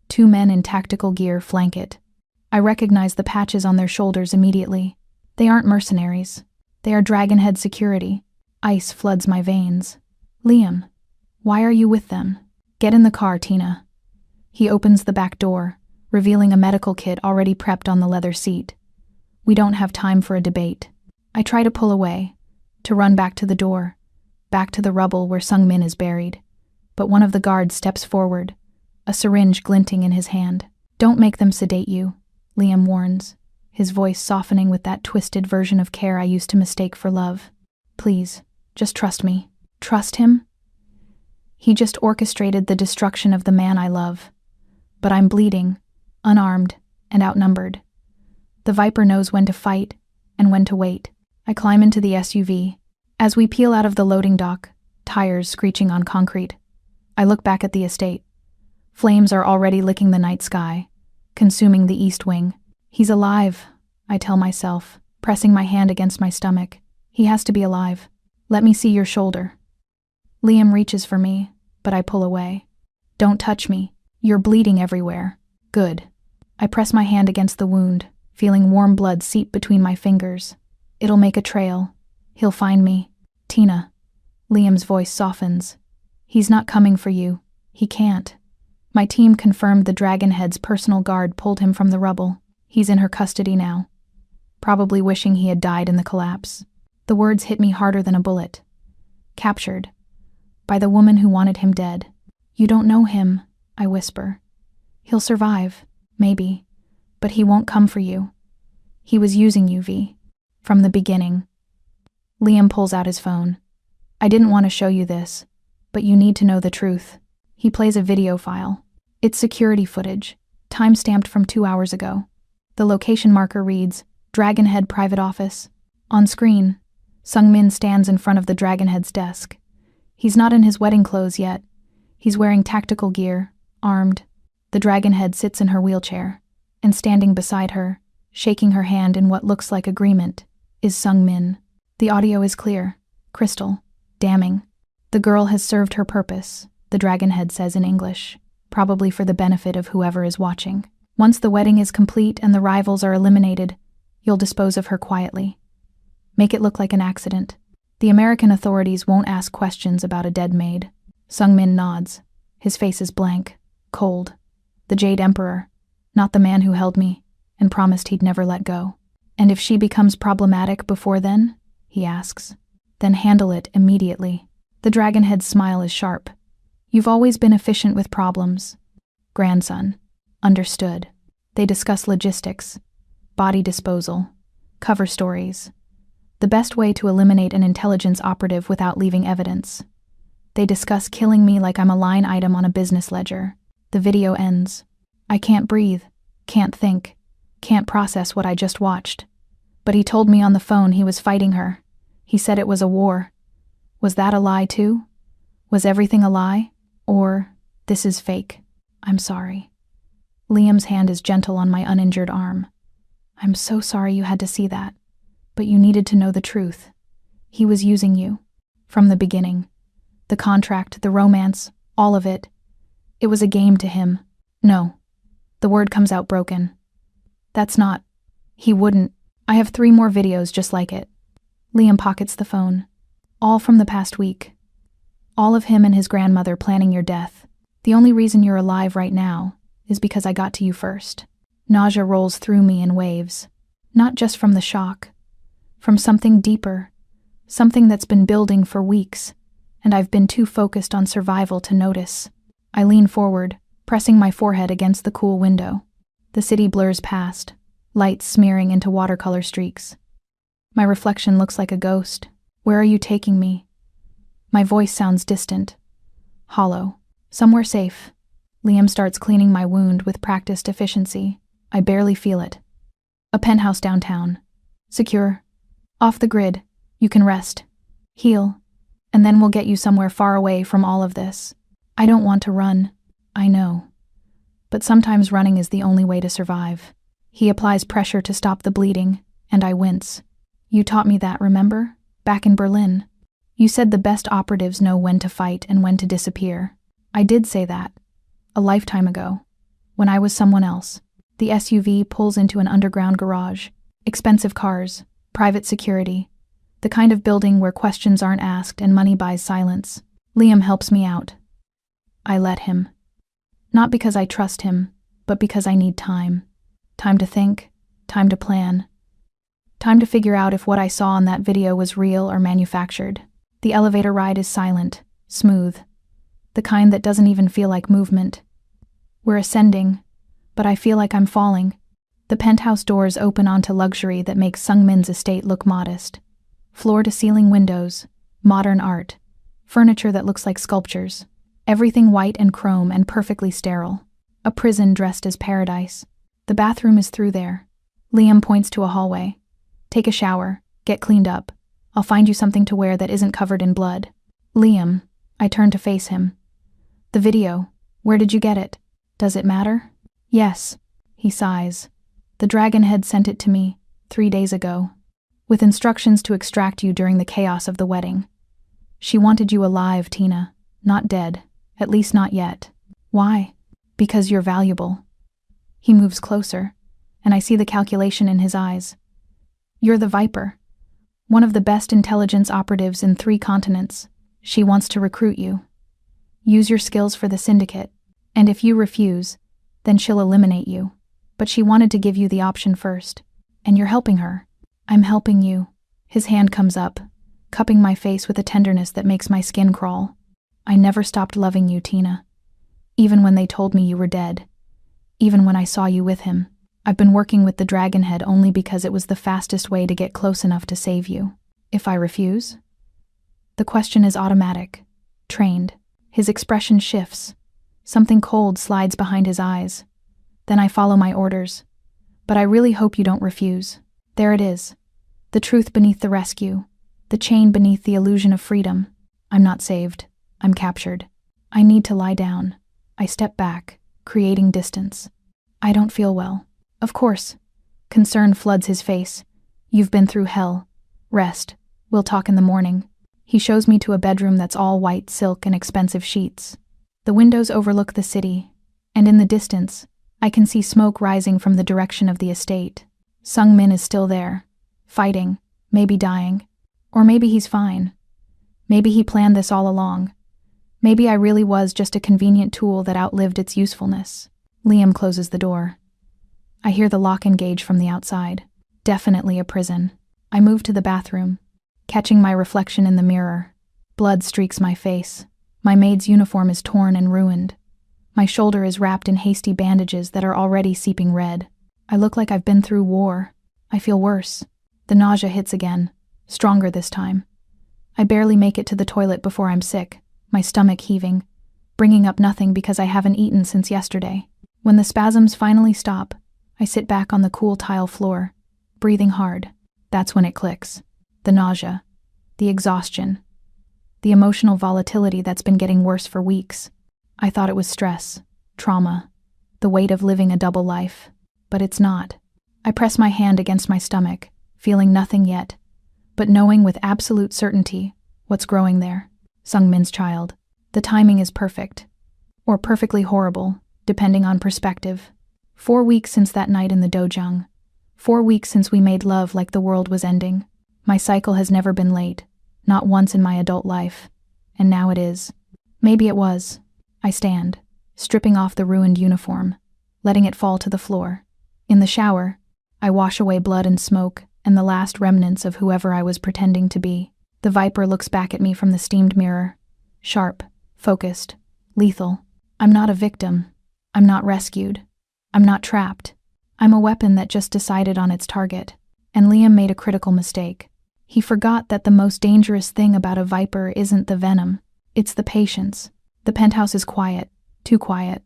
2 men in tactical gear flank it. I recognize the patches on their shoulders immediately. They aren't mercenaries. They are Dragonhead security. Ice floods my veins. "Liam, why are you with them?" "Get in the car, Tina." He opens the back door, revealing a medical kit already prepped on the leather seat. We don't have time for a debate. I try to pull away, to run back to the door, back to the rubble where Sungmin is buried. But one of the guards steps forward, a syringe glinting in his hand. "Don't make them sedate you," Liam warns, his voice softening with that twisted version of care I used to mistake for love. "Please, just trust me." Trust him? He just orchestrated the destruction of the man I love. But I'm bleeding, unarmed, and outnumbered. The Viper knows when to fight and when to wait. I climb into the SUV. As we peel out of the loading dock, tires screeching on concrete, I look back at the estate. Flames are already licking the night sky, consuming the east wing. "He's alive," I tell myself, pressing my hand against my stomach. "He has to be alive. Let me see your shoulder." Liam reaches for me, but I pull away. "Don't touch me. You're bleeding everywhere." "Good." I press my hand against the wound, feeling warm blood seep between my fingers. "It'll make a trail. He'll find me." "Tina." Liam's voice softens. "He's not coming for you. He can't." My team confirmed the Dragonhead's personal guard pulled him from the rubble. He's in her custody now, probably wishing he had died in the collapse. The words hit me harder than a bullet. Captured. By the woman who wanted him dead. "You don't know him," I whisper. "He'll survive, maybe, but he won't come for you. He was using you, V. From the beginning." Liam pulls out his phone. "I didn't want to show you this, but you need to know the truth." He plays a video file. It's security footage, time-stamped from 2 hours ago. The location marker reads, "Dragonhead Private Office." On screen, Sungmin stands in front of the Dragonhead's desk. He's not in his wedding clothes yet. He's wearing tactical gear, armed. The Dragonhead sits in her wheelchair, and standing beside her, shaking her hand in what looks like agreement, is Sungmin. The audio is clear, crystal, damning. "The girl has served her purpose," the Dragonhead says in English, probably for the benefit of whoever is watching. "Once the wedding is complete and the rivals are eliminated, you'll dispose of her quietly. Make it look like an accident. The American authorities won't ask questions about a dead maid." Sungmin nods. His face is blank, cold. "The Jade Emperor, not the man who held me and promised he'd never let go." "And if she becomes problematic before then?" he asks. "Then handle it immediately." The Dragonhead's smile is sharp. "You've always been efficient with problems." "Grandson." "Understood." They discuss logistics, body disposal, cover stories, the best way to eliminate an intelligence operative without leaving evidence. They discuss killing me like I'm a line item on a business ledger. The video ends. I can't breathe, can't think, can't process what I just watched. But he told me on the phone he was fighting her. He said it was a war. Was that a lie too? Was everything a lie? Or, this is fake? I'm sorry. Liam's hand is gentle on my uninjured arm. "I'm so sorry you had to see that. But you needed to know the truth. He was using you. From the beginning. The contract, the romance, all of it. It was a game to him." "No." The word comes out broken. "That's not. He wouldn't. I have 3 more videos just like it." Liam pockets the phone. "All from the past week. All of him and his grandmother planning your death. The only reason you're alive right now is because I got to you first." Nausea rolls through me in waves. Not just from the shock. From something deeper. Something that's been building for weeks, and I've been too focused on survival to notice. I lean forward, pressing my forehead against the cool window. The city blurs past, lights smearing into watercolor streaks. My reflection looks like a ghost. Where are you taking me? My voice sounds distant, hollow. Somewhere safe. Liam starts cleaning my wound with practiced efficiency. I barely feel it. A penthouse downtown. Secure. Off the grid. You can rest. Heal. And then we'll get you somewhere far away from all of this. I don't want to run. I know. But sometimes running is the only way to survive. He applies pressure to stop the bleeding, and I wince. You taught me that, remember? Back in Berlin. You said the best operatives know when to fight and when to disappear. I did say that. A lifetime ago. When I was someone else. The SUV pulls into an underground garage. Expensive cars. Private security. The kind of building where questions aren't asked and money buys silence. Liam helps me out. I let him. Not because I trust him, but because I need time. Time to think. Time to plan. Time to figure out if what I saw in that video was real or manufactured. The elevator ride is silent, smooth. The kind that doesn't even feel like movement. We're ascending, but I feel like I'm falling. The penthouse doors open onto luxury that makes Sungmin's estate look modest. Floor-to-ceiling windows, modern art, furniture that looks like sculptures. Everything white and chrome and perfectly sterile. A prison dressed as paradise. The bathroom is through there. Liam points to a hallway. Take a shower, get cleaned up. I'll find you something to wear that isn't covered in blood. Liam, I turn to face him. The video, where did you get it? Does it matter? Yes, he sighs. The Dragonhead sent it to me 3 days ago, with instructions to extract you during the chaos of the wedding. She wanted you alive, Tina, not dead, at least not yet. Why? Because you're valuable. He moves closer, and I see the calculation in his eyes. You're the Viper, one of the best intelligence operatives in 3 continents. She wants to recruit you. Use your skills for the syndicate, and if you refuse, then she'll eliminate you. But she wanted to give you the option first, and you're helping her. I'm helping you. His hand comes up, cupping my face with a tenderness that makes my skin crawl. I never stopped loving you, Tina. Even when they told me you were dead. Even when I saw you with him. I've been working with the Dragonhead only because it was the fastest way to get close enough to save you. If I refuse? The question is automatic. Trained. His expression shifts. Something cold slides behind his eyes. Then I follow my orders. But I really hope you don't refuse. There it is. The truth beneath the rescue. The chain beneath the illusion of freedom. I'm not saved. I'm captured. I need to lie down. I step back, creating distance. I don't feel well. Of course. Concern floods his face. You've been through hell. Rest. We'll talk in the morning. He shows me to a bedroom that's all white silk and expensive sheets. The windows overlook the city, and in the distance, I can see smoke rising from the direction of the estate. Sungmin is still there, fighting, maybe dying. Or maybe he's fine. Maybe he planned this all along. Maybe I really was just a convenient tool that outlived its usefulness. Liam closes the door. I hear the lock engage from the outside. Definitely a prison. I move to the bathroom, catching my reflection in the mirror. Blood streaks my face. My maid's uniform is torn and ruined. My shoulder is wrapped in hasty bandages that are already seeping red. I look like I've been through war. I feel worse. The nausea hits again, stronger this time. I barely make it to the toilet before I'm sick, my stomach heaving, bringing up nothing because I haven't eaten since yesterday. When the spasms finally stop, I sit back on the cool tile floor, breathing hard. That's when it clicks. The nausea, the exhaustion, the emotional volatility that's been getting worse for weeks. I thought it was stress, trauma, the weight of living a double life. But it's not. I press my hand against my stomach, feeling nothing yet, but knowing with absolute certainty what's growing there. Sungmin's child. The timing is perfect. Or perfectly horrible, depending on perspective. 4 weeks since that night in the dojang. 4 weeks since we made love like the world was ending. My cycle has never been late, not once in my adult life. And now it is. Maybe it was. I stand, stripping off the ruined uniform, letting it fall to the floor. In the shower, I wash away blood and smoke and the last remnants of whoever I was pretending to be. The Viper looks back at me from the steamed mirror. Sharp, focused, lethal. I'm not a victim. I'm not rescued. I'm not trapped. I'm a weapon that just decided on its target. And Liam made a critical mistake. He forgot that the most dangerous thing about a viper isn't the venom, it's the patience. The penthouse is quiet, too quiet.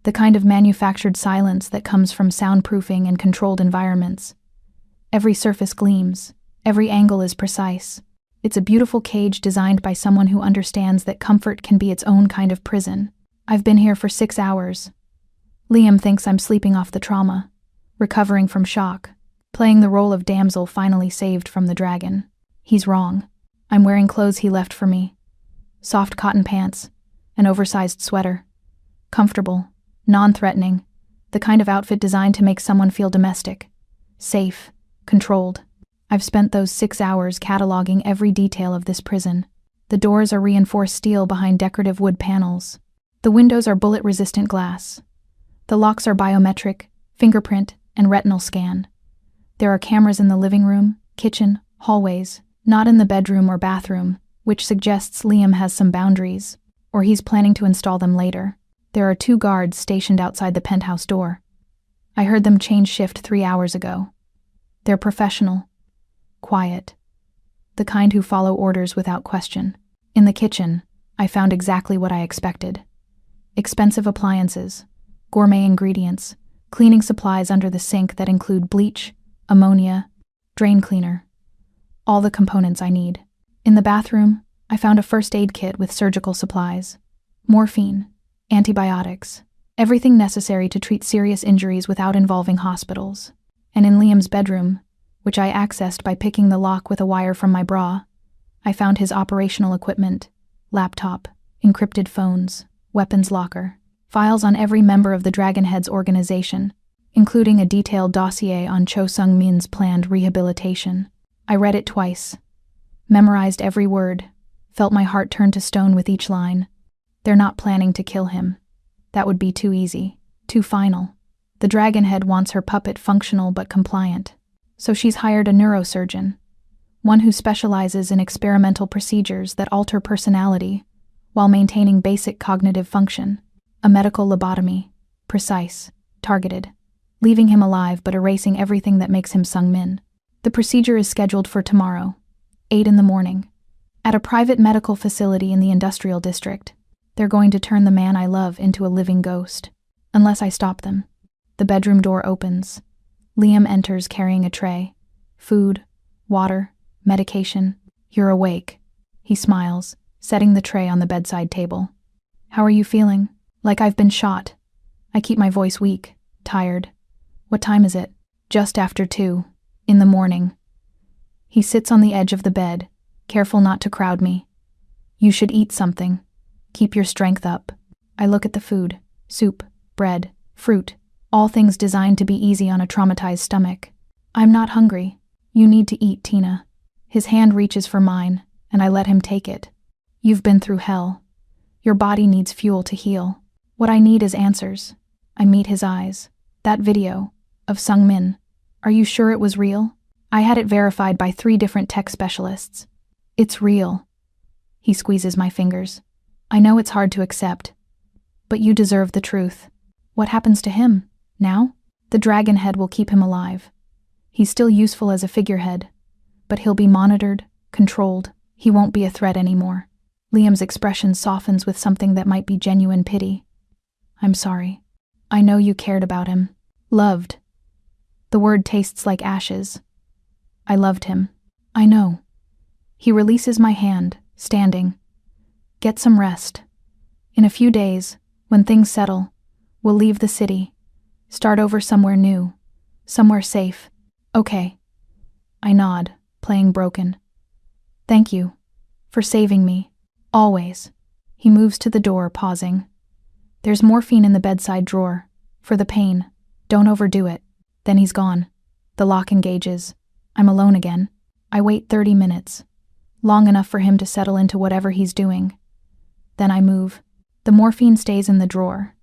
The kind of manufactured silence that comes from soundproofing and controlled environments. Every surface gleams, every angle is precise. It's a beautiful cage designed by someone who understands that comfort can be its own kind of prison. I've been here for 6 hours. Liam thinks I'm sleeping off the trauma, recovering from shock, playing the role of damsel finally saved from the dragon. He's wrong. I'm wearing clothes he left for me. Soft cotton pants, an oversized sweater. Comfortable, non-threatening, the kind of outfit designed to make someone feel domestic, safe, controlled. I've spent those 6 hours cataloging every detail of this prison. The doors are reinforced steel behind decorative wood panels. The windows are bullet-resistant glass. The locks are biometric, fingerprint, and retinal scan. There are cameras in the living room, kitchen, hallways, not in the bedroom or bathroom, which suggests Liam has some boundaries, or he's planning to install them later. There are 2 guards stationed outside the penthouse door. I heard them change shift 3 hours ago. They're professional, quiet, the kind who follow orders without question. In the kitchen, I found exactly what I expected. Expensive appliances, gourmet ingredients, cleaning supplies under the sink that include bleach, ammonia, drain cleaner, all the components I need. In the bathroom, I found a first aid kit with surgical supplies, morphine, antibiotics, everything necessary to treat serious injuries without involving hospitals. And in Liam's bedroom, which I accessed by picking the lock with a wire from my bra, I found his operational equipment, laptop, encrypted phones, weapons locker, files on every member of the Dragonhead's organization, including a detailed dossier on Cho Sung-min's planned rehabilitation. I read it twice, memorized every word, felt my heart turn to stone with each line. They're not planning to kill him. That would be too easy, too final. The Dragonhead wants her puppet functional but compliant, so she's hired a neurosurgeon, one who specializes in experimental procedures that alter personality while maintaining basic cognitive function. A medical lobotomy, precise, targeted, leaving him alive but erasing everything that makes him Sung-min. The procedure is scheduled for tomorrow, 8 in the morning, at a private medical facility in the industrial district. They're going to turn the man I love into a living ghost, unless I stop them. The bedroom door opens. Liam enters carrying a tray. Food, water, medication. You're awake. He smiles, setting the tray on the bedside table. How are you feeling? Like I've been shot. I keep my voice weak, tired. What time is it? Just after 2, in the morning. He sits on the edge of the bed, careful not to crowd me. You should eat something. Keep your strength up. I look at the food. Soup, bread, fruit, all things designed to be easy on a traumatized stomach. I'm not hungry. You need to eat, Tina. His hand reaches for mine, and I let him take it. You've been through hell. Your body needs fuel to heal. What I need is answers. I meet his eyes. That video, of Sung-min. Are you sure it was real? I had it verified by 3 different tech specialists. It's real. He squeezes my fingers. I know it's hard to accept, but you deserve the truth. What happens to him, now? The Dragonhead will keep him alive. He's still useful as a figurehead, but he'll be monitored, controlled. He won't be a threat anymore. Liam's expression softens with something that might be genuine pity. I'm sorry. I know you cared about him. Loved. The word tastes like ashes. I loved him. I know. He releases my hand, standing. Get some rest. In a few days, when things settle, we'll leave the city. Start over somewhere new. Somewhere safe. Okay. I nod, playing broken. Thank you. For saving me. Always. He moves to the door, pausing. There's morphine in the bedside drawer. For the pain. Don't overdo it. Then he's gone. The lock engages. I'm alone again. I wait 30 minutes. Long enough for him to settle into whatever he's doing. Then I move. The morphine stays in the drawer.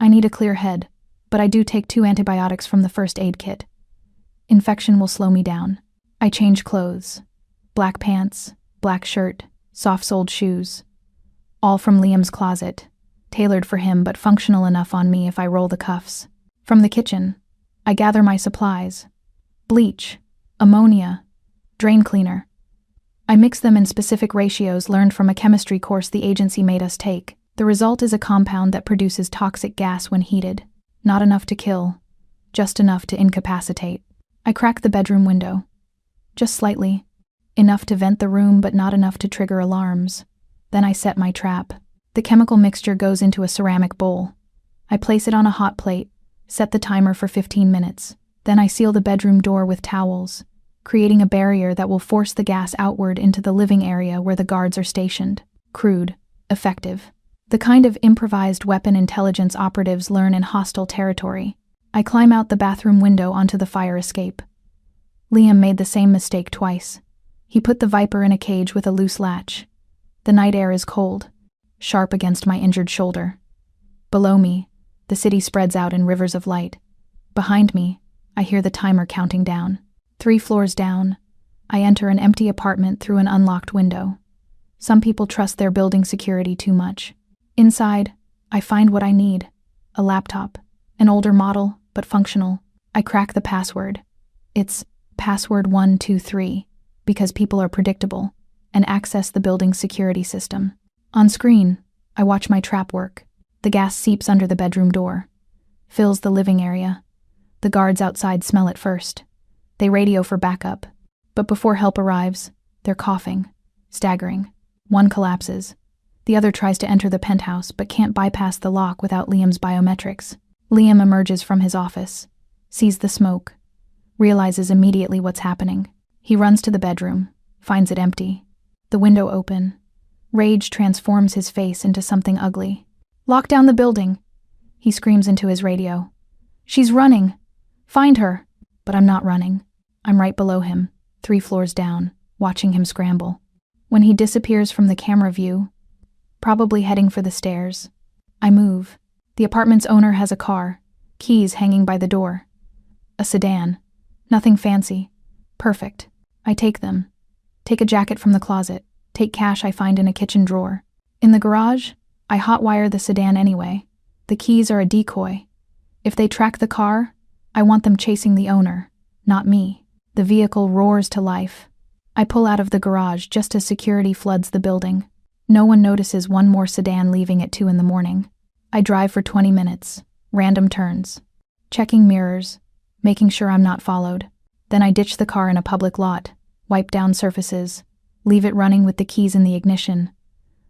I need a clear head, but I do take 2 antibiotics from the first aid kit. Infection will slow me down. I change clothes. Black pants, black shirt, soft-soled shoes. All from Liam's closet. Tailored for him but functional enough on me if I roll the cuffs. From the kitchen, I gather my supplies. Bleach, ammonia, drain cleaner. I mix them in specific ratios learned from a chemistry course the agency made us take. The result is a compound that produces toxic gas when heated. Not enough to kill, just enough to incapacitate. I crack the bedroom window. Just slightly. Enough to vent the room, but not enough to trigger alarms. Then I set my trap. The chemical mixture goes into a ceramic bowl. I place it on a hot plate, set the timer for 15 minutes. Then I seal the bedroom door with towels, creating a barrier that will force the gas outward into the living area where the guards are stationed. Crude, effective. The kind of improvised weapon intelligence operatives learn in hostile territory. I climb out the bathroom window onto the fire escape. Liam made the same mistake twice. He put the Viper in a cage with a loose latch. The night air is cold, sharp against my injured shoulder. Below me, the city spreads out in rivers of light. Behind me, I hear the timer counting down. 3 floors down, I enter an empty apartment through an unlocked window. Some people trust their building security too much. Inside, I find what I need. A laptop, an older model, but functional. I crack the password. It's password 123, because people are predictable, and access the building's security system. On screen, I watch my trap work. The gas seeps under the bedroom door, fills the living area. The guards outside smell it first. They radio for backup, but before help arrives, they're coughing, staggering. One collapses. The other tries to enter the penthouse but can't bypass the lock without Liam's biometrics. Liam emerges from his office, sees the smoke, realizes immediately what's happening. He runs to the bedroom, finds it empty. The window open. Rage transforms his face into something ugly. "Lock down the building," he screams into his radio. "She's running. Find her." But I'm not running. I'm right below him, 3 floors down, watching him scramble. When he disappears from the camera view, probably heading for the stairs, I move. The apartment's owner has a car, keys hanging by the door. A sedan. Nothing fancy. Perfect. I take them. Take a jacket from the closet. Take cash I find in a kitchen drawer. In the garage, I hotwire the sedan anyway. The keys are a decoy. If they track the car, I want them chasing the owner, not me. The vehicle roars to life. I pull out of the garage just as security floods the building. No one notices one more sedan leaving at 2 in the morning. I drive for 20 minutes, random turns, checking mirrors, making sure I'm not followed. Then I ditch the car in a public lot, wipe down surfaces, leave it running with the keys in the ignition.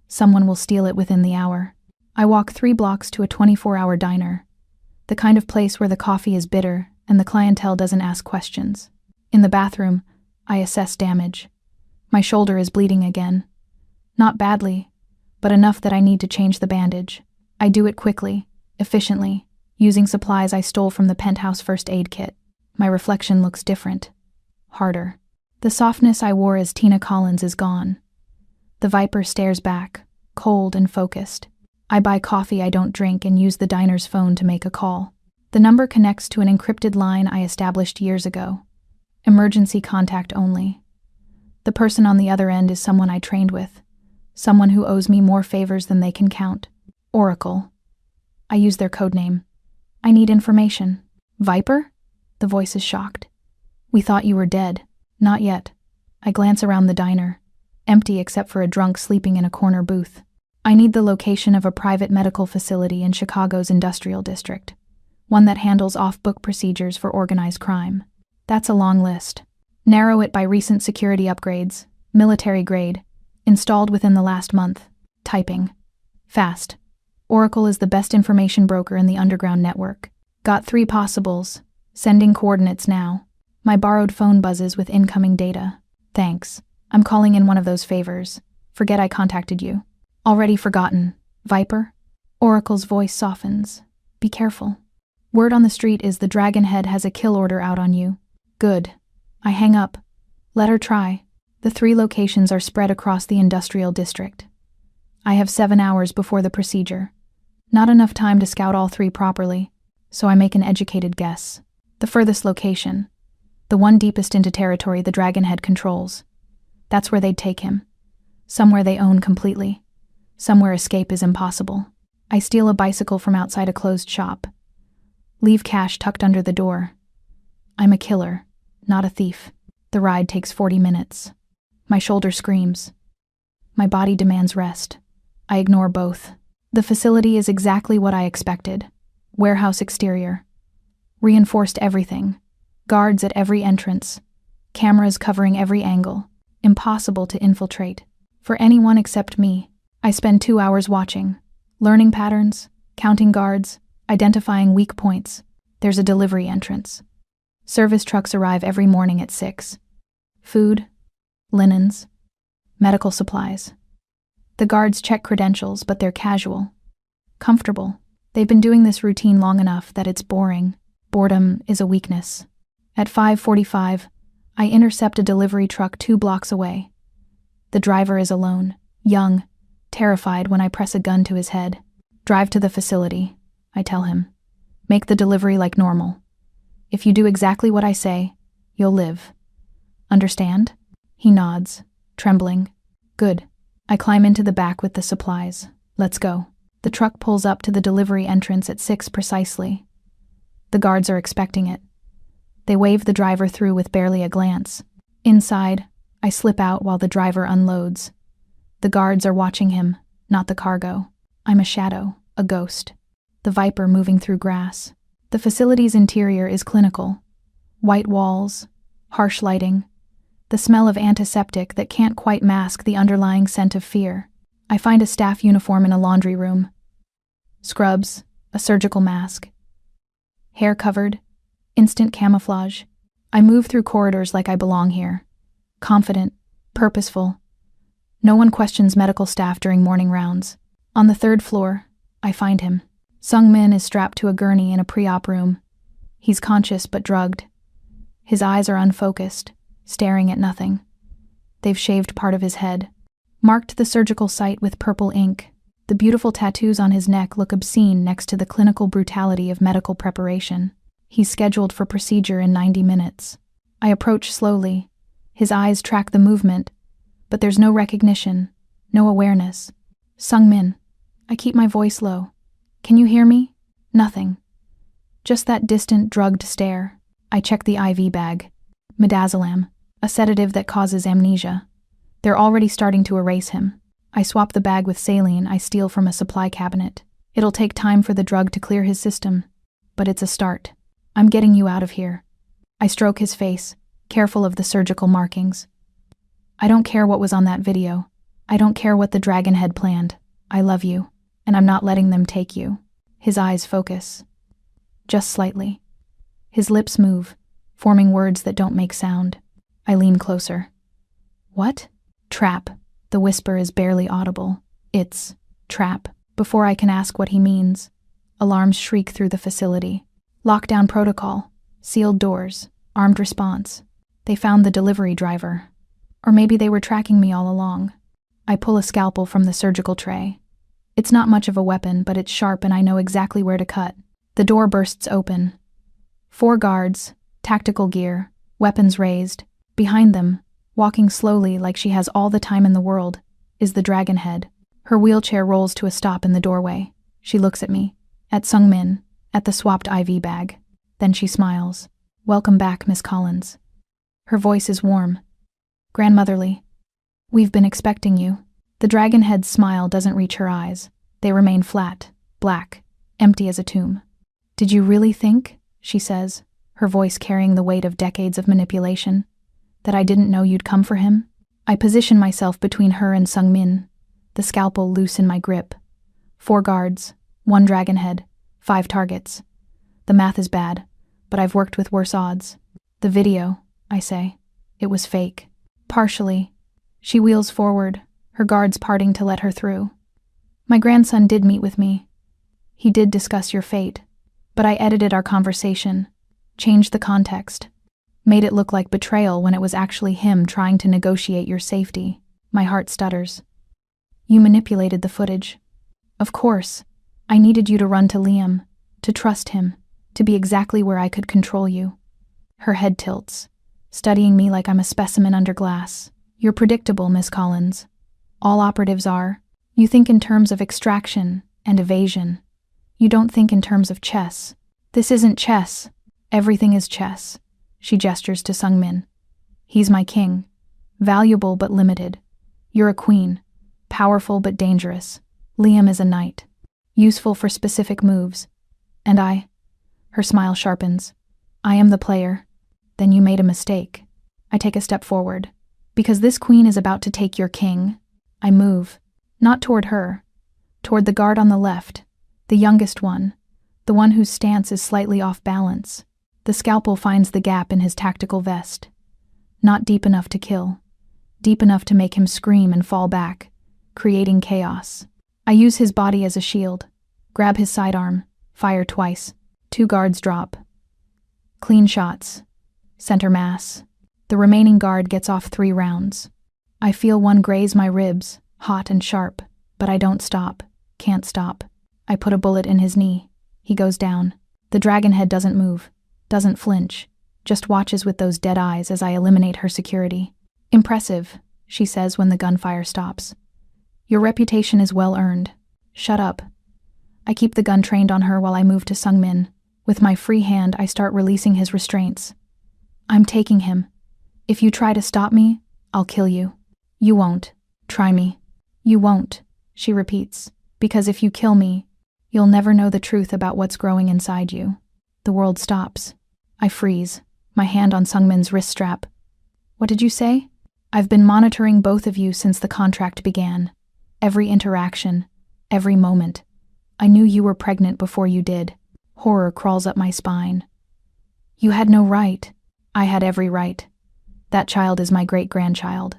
Someone will steal it within the hour. I walk 3 blocks to a 24-hour diner, the kind of place where the coffee is bitter and the clientele doesn't ask questions. In the bathroom, I assess damage. My shoulder is bleeding again. Not badly, but enough that I need to change the bandage. I do it quickly, efficiently, using supplies I stole from the penthouse first aid kit. My reflection looks different. Harder. The softness I wore as Tina Collins is gone. The Viper stares back, cold and focused. I buy coffee I don't drink and use the diner's phone to make a call. The number connects to an encrypted line I established years ago. Emergency contact only. The person on the other end is someone I trained with. Someone who owes me more favors than they can count. Oracle. I use their codename. I need information. Viper? The voice is shocked. We thought you were dead. Not yet. I glance around the diner, empty except for a drunk sleeping in a corner booth. I need the location of a private medical facility in Chicago's industrial district, one that handles off-book procedures for organized crime. That's a long list. Narrow it by recent security upgrades, military grade, installed within the last month. Typing. Fast. Oracle is the best information broker in the underground network. Got 3 possibles. Sending coordinates now. My borrowed phone buzzes with incoming data. Thanks. I'm calling in one of those favors. Forget I contacted you. Already forgotten. Viper? Oracle's voice softens. Be careful. Word on the street is the Dragonhead has a kill order out on you. Good. I hang up. Let her try. The 3 locations are spread across the industrial district. I have 7 hours before the procedure. Not enough time to scout all 3 properly, so I make an educated guess. The furthest location. The one deepest into territory the Dragonhead controls. That's where they'd take him. Somewhere they own completely. Somewhere escape is impossible. I steal a bicycle from outside a closed shop. Leave cash tucked under the door. I'm a killer, not a thief. The ride takes 40 minutes. My shoulder screams. My body demands rest. I ignore both. The facility is exactly what I expected. Warehouse exterior. Reinforced everything. Guards at every entrance. Cameras covering every angle. Impossible to infiltrate. For anyone except me. I spend 2 hours watching. Learning patterns, counting guards, identifying weak points. There's a delivery entrance. Service trucks arrive every morning at 6. Food, linens, medical supplies. The guards check credentials, but they're casual. Comfortable. They've been doing this routine long enough that it's boring. Boredom is a weakness. At 5:45, I intercept a delivery truck 2 blocks away. The driver is alone, young, terrified when I press a gun to his head. Drive to the facility, I tell him. Make the delivery like normal. If you do exactly what I say, you'll live. Understand? He nods, trembling. Good. I climb into the back with the supplies. Let's go. The truck pulls up to the delivery entrance at 6 precisely. The guards are expecting it. They wave the driver through with barely a glance. Inside, I slip out while the driver unloads. The guards are watching him, not the cargo. I'm a shadow, a ghost. The viper moving through grass. The facility's interior is clinical. White walls, harsh lighting, the smell of antiseptic that can't quite mask the underlying scent of fear. I find a staff uniform in a laundry room. Scrubs, a surgical mask. Hair covered, instant camouflage. I move through corridors like I belong here. Confident, purposeful. No one questions medical staff during morning rounds. On the 3rd floor, I find him. Sung-min is strapped to a gurney in a pre-op room. He's conscious but drugged. His eyes are unfocused, staring at nothing. They've shaved part of his head. Marked the surgical site with purple ink. The beautiful tattoos on his neck look obscene next to the clinical brutality of medical preparation. He's scheduled for procedure in 90 minutes. I approach slowly. His eyes track the movement, but there's no recognition, no awareness. Sung-min. I keep my voice low. Can you hear me? Nothing. Just that distant, drugged stare. I check the IV bag. Midazolam, a sedative that causes amnesia. They're already starting to erase him. I swap the bag with saline I steal from a supply cabinet. It'll take time for the drug to clear his system, but it's a start. I'm getting you out of here. I stroke his face, careful of the surgical markings. I don't care what was on that video. I don't care what the dragon had planned. I love you, and I'm not letting them take you. His eyes focus. Just slightly. His lips move, forming words that don't make sound. I lean closer. What? Trap. The whisper is barely audible. It's trap. Before I can ask what he means, alarms shriek through the facility. Lockdown protocol. Sealed doors. Armed response. They found the delivery driver. Or maybe they were tracking me all along. I pull a scalpel from the surgical tray. It's not much of a weapon, but it's sharp and I know exactly where to cut. The door bursts open. 4 guards, tactical gear, weapons raised. Behind them, walking slowly like she has all the time in the world, is the dragon head. Her wheelchair rolls to a stop in the doorway. She looks at me, at Sung-min, at the swapped IV bag. Then she smiles. Welcome back, Miss Collins. Her voice is warm. Grandmotherly. We've been expecting you. The dragon head's smile doesn't reach her eyes. They remain flat, black, empty as a tomb. Did you really think, she says, her voice carrying the weight of decades of manipulation, that I didn't know you'd come for him? I position myself between her and Sung-min, the scalpel loose in my grip. 4 guards, 1 dragon head, 5 targets. The math is bad, but I've worked with worse odds. The video, I say. It was fake. Partially. She wheels forward, her guards parting to let her through. My grandson did meet with me. He did discuss your fate, but I edited our conversation, changed the context, made it look like betrayal when it was actually him trying to negotiate your safety. My heart stutters. You manipulated the footage. Of course. I needed you to run to Liam, to trust him, to be exactly where I could control you. Her head tilts, studying me like I'm a specimen under glass. You're predictable, Miss Collins. All operatives are. You think in terms of extraction and evasion. You don't think in terms of chess. This isn't chess. Everything is chess. She gestures to Sungmin. He's my king. Valuable but limited. You're a queen. Powerful but dangerous. Liam is a knight. Useful for specific moves. And I? Her smile sharpens. I am the player. Then you made a mistake. I take a step forward. Because this queen is about to take your king. I move. Not toward her. Toward the guard on the left. The youngest one. The one whose stance is slightly off balance. The scalpel finds the gap in his tactical vest. Not deep enough to kill. Deep enough to make him scream and fall back, creating chaos. I use his body as a shield. Grab his sidearm. Fire twice. 2 guards drop. Clean shots. Center mass. The remaining guard gets off 3 rounds. I feel one graze my ribs, hot and sharp, but I don't stop. Can't stop. I put a bullet in his knee. He goes down. The dragon head doesn't move, doesn't flinch, just watches with those dead eyes as I eliminate her security. Impressive, she says when the gunfire stops. Your reputation is well earned. Shut up. I keep the gun trained on her while I move to Sungmin. With my free hand, I start releasing his restraints. I'm taking him. If you try to stop me, I'll kill you. You won't. Try me. You won't, she repeats. Because if you kill me, you'll never know the truth about what's growing inside you. The world stops. I freeze, my hand on Sungmin's wrist strap. What did you say? I've been monitoring both of you since the contract began. Every interaction, every moment. I knew you were pregnant before you did. Horror crawls up my spine. You had no right. I had every right. That child is my great-grandchild.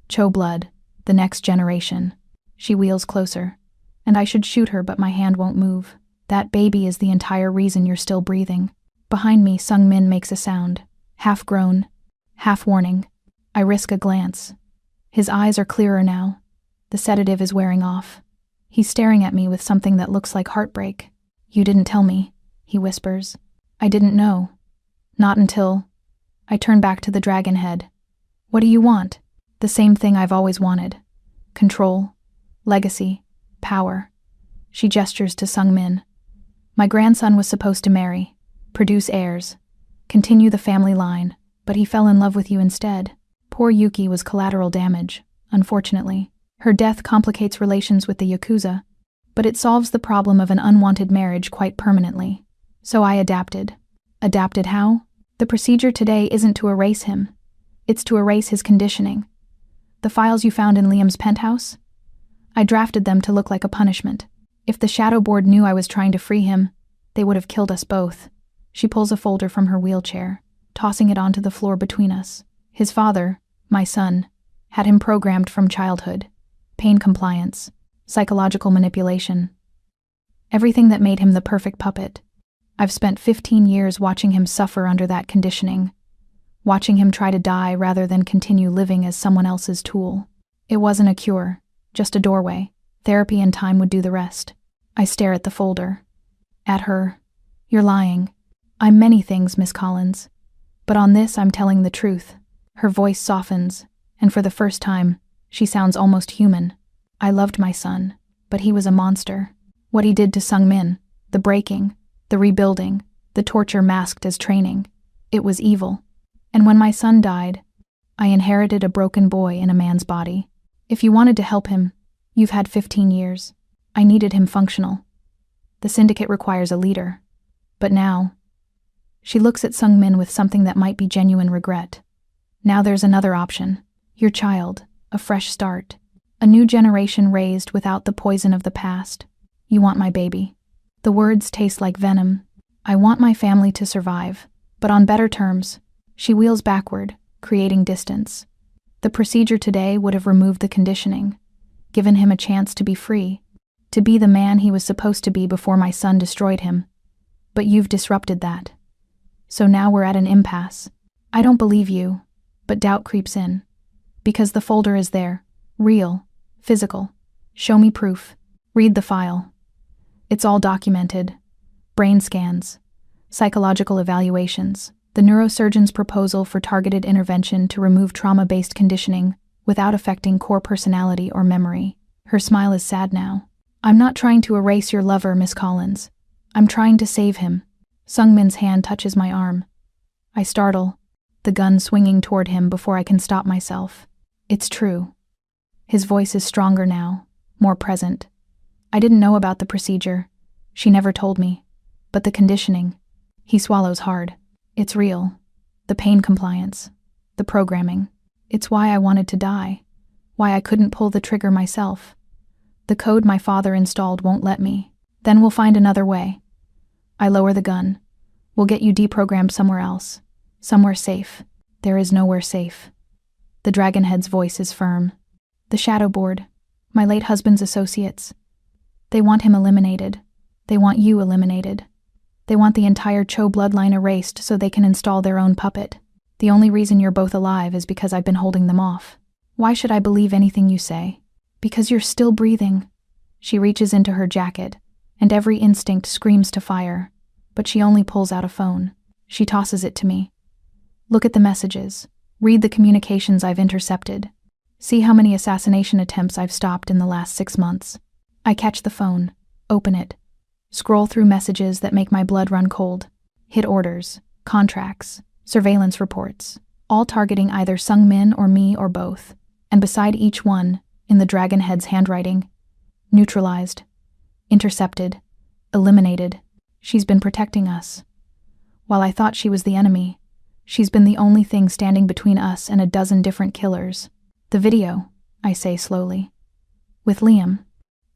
Cho blood, the next generation. She wheels closer. And I should shoot her, but my hand won't move. That baby is the entire reason you're still breathing. Behind me, Sungmin makes a sound. Half groan, half warning. I risk a glance. His eyes are clearer now. The sedative is wearing off. He's staring at me with something that looks like heartbreak. You didn't tell me, he whispers. I didn't know. Not until... I turn back to the dragon head. What do you want? The same thing I've always wanted. Control, legacy, power. She gestures to Sungmin. My grandson was supposed to marry, produce heirs, continue the family line, but he fell in love with you instead. Poor Yuki was collateral damage, unfortunately. Her death complicates relations with the Yakuza, but it solves the problem of an unwanted marriage quite permanently. So I adapted. Adapted how? The procedure today isn't to erase him. It's to erase his conditioning. The files you found in Liam's penthouse? I drafted them to look like a punishment. If the Shadow Board knew I was trying to free him, they would have killed us both. She pulls a folder from her wheelchair, tossing it onto the floor between us. His father, my son, had him programmed from childhood. Pain compliance, psychological manipulation. Everything that made him the perfect puppet. I've spent 15 years watching him suffer under that conditioning, watching him try to die rather than continue living as someone else's tool. It wasn't a cure, just a doorway. Therapy and time would do the rest. I stare at the folder. At her. You're lying. I'm many things, Miss Collins. But on this, I'm telling the truth. Her voice softens, and for the first time, she sounds almost human. I loved my son, but he was a monster. What he did to Sungmin, the breaking, the rebuilding, the torture masked as training. It was evil. And when my son died, I inherited a broken boy in a man's body. If you wanted to help him, you've had 15 years. I needed him functional. The syndicate requires a leader. But now... She looks at Sungmin with something that might be genuine regret. Now there's another option. Your child, a fresh start. A new generation raised without the poison of the past. You want my baby. The words taste like venom. I want my family to survive, but on better terms. She wheels backward, creating distance. The procedure today would have removed the conditioning, given him a chance to be free, to be the man he was supposed to be before my son destroyed him. But you've disrupted that. So now we're at an impasse. I don't believe you, but doubt creeps in. Because the folder is there, real, physical. Show me proof. Read the file. It's all documented. Brain scans, psychological evaluations, the neurosurgeon's proposal for targeted intervention to remove trauma-based conditioning without affecting core personality or memory. Her smile is sad now. I'm not trying to erase your lover, Miss Collins. I'm trying to save him. Sungmin's hand touches my arm. I startle, the gun swinging toward him before I can stop myself. It's true. His voice is stronger now, more present. I didn't know about the procedure. She never told me. But the conditioning. He swallows hard. It's real. The pain compliance. The programming. It's why I wanted to die. Why I couldn't pull the trigger myself. The code my father installed won't let me. Then we'll find another way. I lower the gun. We'll get you deprogrammed somewhere else. Somewhere safe. There is nowhere safe. The Dragonhead's voice is firm. The Shadow Board. My late husband's associates. They want him eliminated. They want you eliminated. They want the entire Cho bloodline erased so they can install their own puppet. The only reason you're both alive is because I've been holding them off. Why should I believe anything you say? Because you're still breathing. She reaches into her jacket, and every instinct screams to fire, but she only pulls out a phone. She tosses it to me. Look at the messages. Read the communications I've intercepted. See how many assassination attempts I've stopped in the last 6 months. I catch the phone, open it, scroll through messages that make my blood run cold. Hit orders, contracts, surveillance reports, all targeting either Sung-min or me or both. And beside each one, in the Dragonhead's handwriting, neutralized, intercepted, eliminated. She's been protecting us. While I thought she was the enemy, she's been the only thing standing between us and a dozen different killers. The video, I say slowly. With Liam.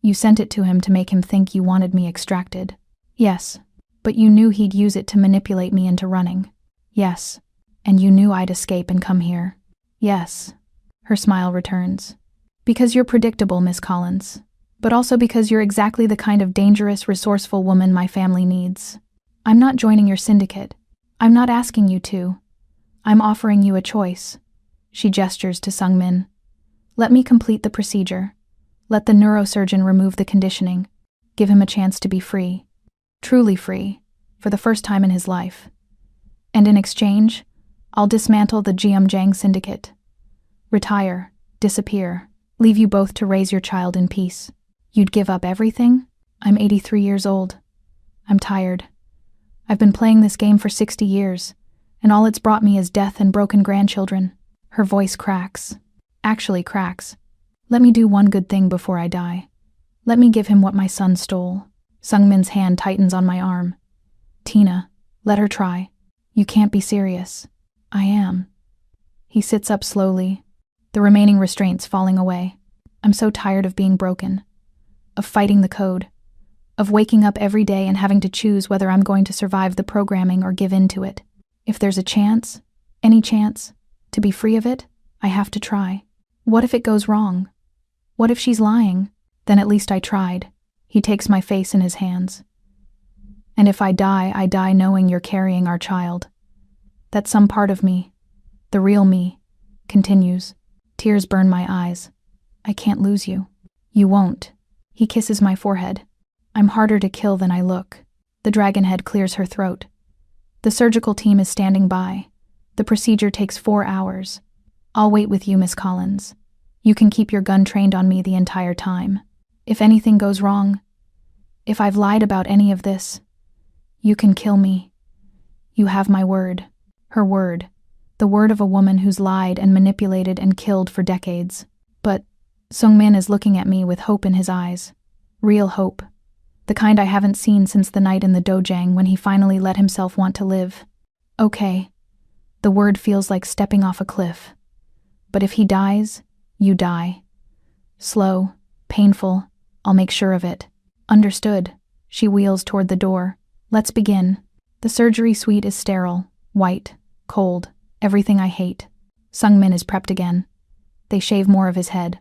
You sent it to him to make him think you wanted me extracted. Yes, but you knew he'd use it to manipulate me into running. Yes, and you knew I'd escape and come here. Yes. Her smile returns. Because you're predictable, Miss Collins. But also because you're exactly the kind of dangerous, resourceful woman my family needs. I'm not joining your syndicate. I'm not asking you to. I'm offering you a choice. She gestures to Sung-min. Let me complete the procedure. Let the neurosurgeon remove the conditioning. Give him a chance to be free. Truly free, for the first time in his life. And in exchange, I'll dismantle the Jiang syndicate. Retire, disappear, leave you both to raise your child in peace. You'd give up everything? I'm 83 years old. I'm tired. I've been playing this game for 60 years, and all it's brought me is death and broken grandchildren. Her voice cracks. Actually cracks. Let me do one good thing before I die. Let me give him what my son stole. Sung-min's hand tightens on my arm. Tina, let her try. You can't be serious. I am. He sits up slowly, the remaining restraints falling away. I'm so tired of being broken, of fighting the code, of waking up every day and having to choose whether I'm going to survive the programming or give in to it. If there's a chance, any chance, to be free of it, I have to try. What if it goes wrong? What if she's lying? Then at least I tried. He takes my face in his hands. And if I die knowing you're carrying our child. That some part of me, the real me, continues. Tears burn my eyes. I can't lose you. You won't. He kisses my forehead. I'm harder to kill than I look. The Dragonhead clears her throat. The surgical team is standing by. The procedure takes 4 hours. I'll wait with you, Miss Collins. You can keep your gun trained on me the entire time. If anything goes wrong, if I've lied about any of this, you can kill me. You have my word. Her word. The word of a woman who's lied and manipulated and killed for decades. But Sung-min is looking at me with hope in his eyes. Real hope. The kind I haven't seen since the night in the dojang when he finally let himself want to live. Okay. The word feels like stepping off a cliff. But if he dies, you die. Slow, painful, I'll make sure of it. Understood. She wheels toward the door. Let's begin. The surgery suite is sterile, white, cold, everything I hate. Sung-min is prepped again. They shave more of his head.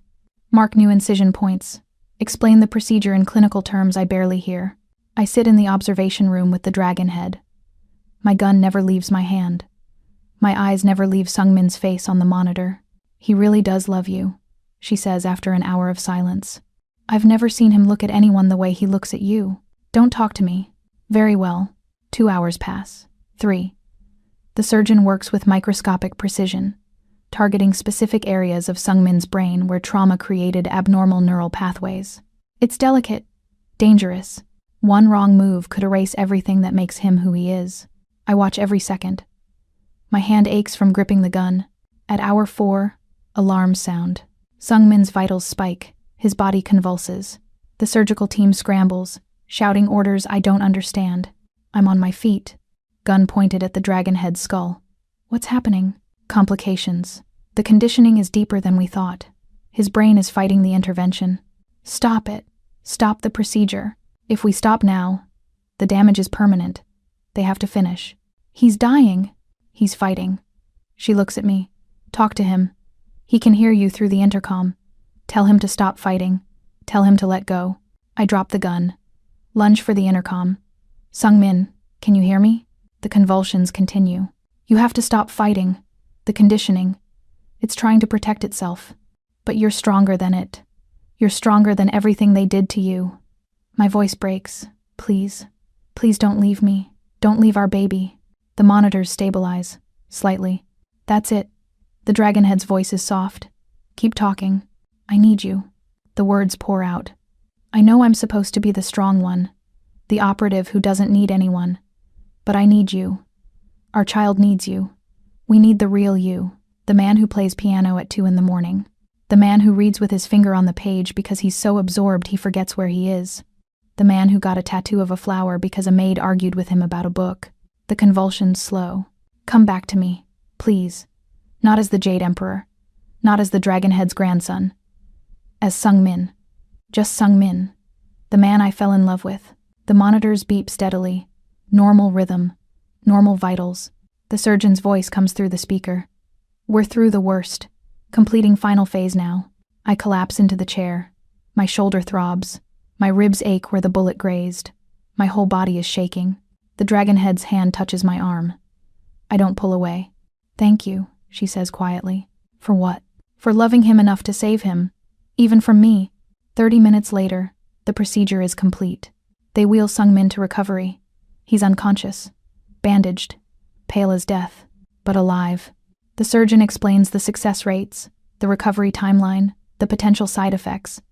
Mark new incision points. Explain the procedure in clinical terms I barely hear. I sit in the observation room with the Dragonhead. My gun never leaves my hand. My eyes never leave Sung-min's face on the monitor. He really does love you, she says after an hour of silence. I've never seen him look at anyone the way he looks at you. Don't talk to me. Very well. 2 hours pass. 3. The surgeon works with microscopic precision, targeting specific areas of Sung-min's brain where trauma created abnormal neural pathways. It's delicate, dangerous. One wrong move could erase everything that makes him who he is. I watch every second. My hand aches from gripping the gun. At hour 4, alarms sound. Sungmin's vitals spike. His body convulses. The surgical team scrambles, shouting orders I don't understand. I'm on my feet. Gun pointed at the dragonhead's skull. What's happening? Complications. The conditioning is deeper than we thought. His brain is fighting the intervention. Stop it. Stop the procedure. If we stop now, the damage is permanent. They have to finish. He's dying. He's fighting. She looks at me. Talk to him. He can hear you through the intercom. Tell him to stop fighting. Tell him to let go. I drop the gun. Lunge for the intercom. Sungmin, can you hear me? The convulsions continue. You have to stop fighting. The conditioning. It's trying to protect itself. But you're stronger than it. You're stronger than everything they did to you. My voice breaks. Please. Please don't leave me. Don't leave our baby. The monitors stabilize. Slightly. That's it. The dragonhead's voice is soft. Keep talking. I need you. The words pour out. I know I'm supposed to be the strong one. The operative who doesn't need anyone. But I need you. Our child needs you. We need the real you. The man who plays piano at 2 a.m. The man who reads with his finger on the page because he's so absorbed he forgets where he is. The man who got a tattoo of a flower because a maid argued with him about a book. The convulsions slow. Come back to me, please. Not as the Jade Emperor. Not as the Dragonhead's grandson. As Sungmin. Just Sungmin. The man I fell in love with. The monitors beep steadily. Normal rhythm. Normal vitals. The surgeon's voice comes through the speaker. We're through the worst. Completing final phase now. I collapse into the chair. My shoulder throbs. My ribs ache where the bullet grazed. My whole body is shaking. The dragonhead's hand touches my arm. I don't pull away. Thank you, she says quietly. For what? For loving him enough to save him. Even from me. 30 minutes later, the procedure is complete. They wheel Sungmin to recovery. He's unconscious. Bandaged. Pale as death. But alive. The surgeon explains the success rates, the recovery timeline, the potential side effects.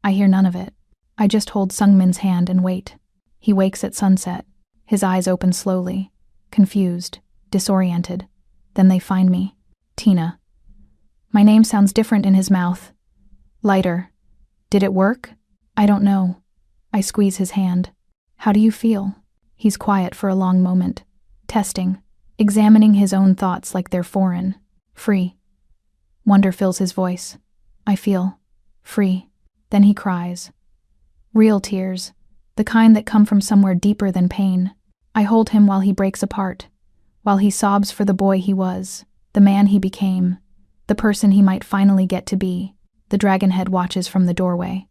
I hear none of it. I just hold Sungmin's hand and wait. He wakes at sunset. His eyes open slowly, confused, disoriented. Then they find me. Tina. My name sounds different in his mouth. Lighter. Did it work? I don't know. I squeeze his hand. How do you feel? He's quiet for a long moment. Testing. Examining his own thoughts like they're foreign. Free. Wonder fills his voice. I feel free. Then he cries. Real tears. The kind that come from somewhere deeper than pain. I hold him while he breaks apart. While he sobs for the boy he was. The man he became. The person he might finally get to be. The dragonhead watches from the doorway.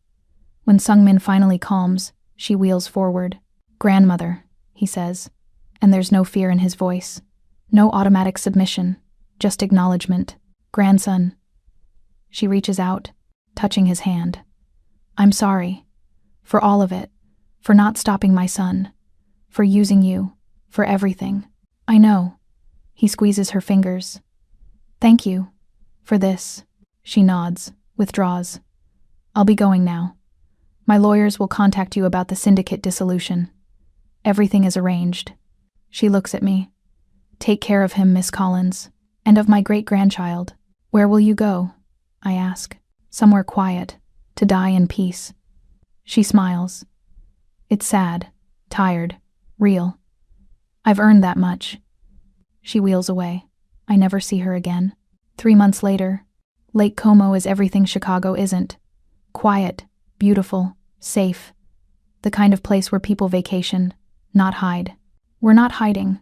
When Sungmin finally calms, she wheels forward. Grandmother, he says. And there's no fear in his voice. No automatic submission. Just acknowledgement. Grandson. She reaches out, touching his hand. I'm sorry. For all of it. For not stopping my son. For using you. For everything. I know. He squeezes her fingers. Thank you. For this. She nods, withdraws. I'll be going now. My lawyers will contact you about the syndicate dissolution. Everything is arranged. She looks at me. Take care of him, Miss Collins. And of my great-grandchild. Where will you go? I ask. Somewhere quiet. To die in peace. She smiles. It's sad. Tired. Real. I've earned that much. She wheels away. I never see her again. 3 months later. Lake Como is everything Chicago isn't. Quiet. Beautiful. Safe. The kind of place where people vacation. Not hide. We're not hiding.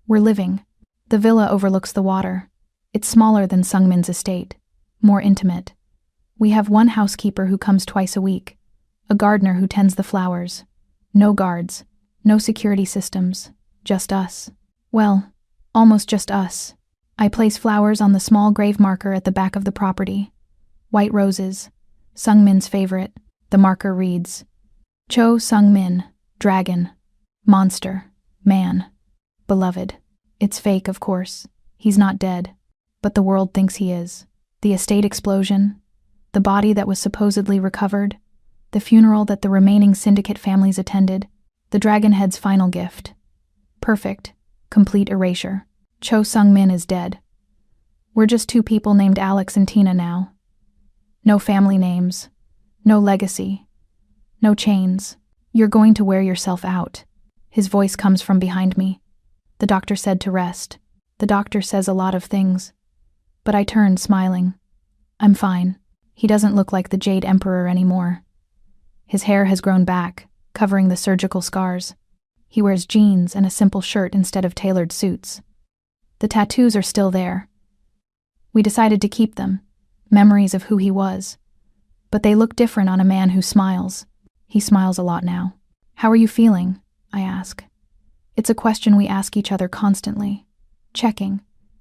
We're living. The villa overlooks the water. It's smaller than Sungmin's estate. More intimate. We have one housekeeper who comes twice a week. A gardener who tends the flowers. No guards. No security systems. Just us. Well, almost just us. I place flowers on the small grave marker at the back of the property. White roses. Sungmin's favorite. The marker reads, Cho Sungmin, dragon, monster, man, beloved. It's fake, of course. He's not dead. But the world thinks he is. The estate explosion. The body that was supposedly recovered. The funeral that the remaining syndicate families attended. The dragonhead's final gift. Perfect. Complete erasure. Cho Sung-min is dead. We're just two people named Alex and Tina now. No family names. No legacy. No chains. You're going to wear yourself out. His voice comes from behind me. The doctor said to rest. The doctor says a lot of things. But I turn, smiling. I'm fine. He doesn't look like the Jade Emperor anymore. His hair has grown back, covering the surgical scars. He wears jeans and a simple shirt instead of tailored suits. The tattoos are still there. We decided to keep them, memories of who he was. But they look different on a man who smiles. He smiles a lot now. How are you feeling? I ask. It's a question we ask each other constantly. Checking,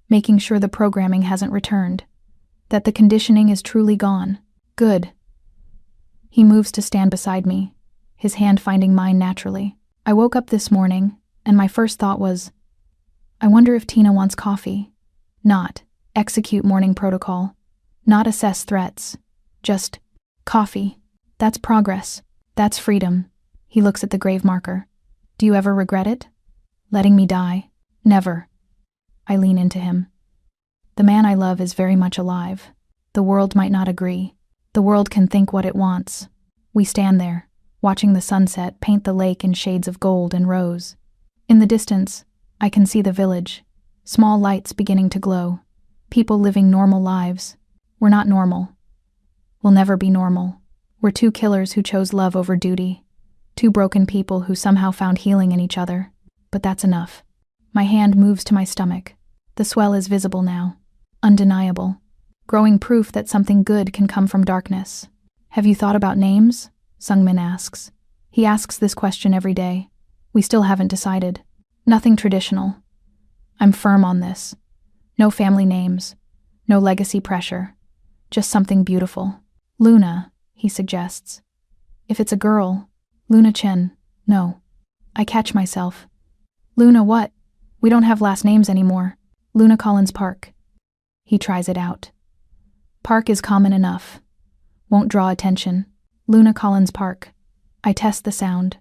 making sure the programming hasn't returned. That the conditioning is truly gone. Good. He moves to stand beside me, his hand finding mine naturally. I woke up this morning, and my first thought was, I wonder if Tina wants coffee. Not execute morning protocol. Not assess threats. Just coffee. That's progress. That's freedom. He looks at the grave marker. Do you ever regret it? Letting me die? Never. I lean into him. The man I love is very much alive. The world might not agree. The world can think what it wants. We stand there, watching the sunset paint the lake in shades of gold and rose. In the distance, I can see the village. Small lights beginning to glow. People living normal lives. We're not normal. We'll never be normal. We're two killers who chose love over duty. Two broken people who somehow found healing in each other. But that's enough. My hand moves to my stomach. The swell is visible now. Undeniable. Growing proof that something good can come from darkness. Have you thought about names? Sung-min asks. He asks this question every day. We still haven't decided. Nothing traditional. I'm firm on this. No family names. No legacy pressure. Just something beautiful. Luna, he suggests. If it's a girl, Luna Chen. No. I catch myself. Luna what? We don't have last names anymore. Luna Collins Park. He tries it out. Park is common enough. Won't draw attention. Luna Collins Park. I test the sound.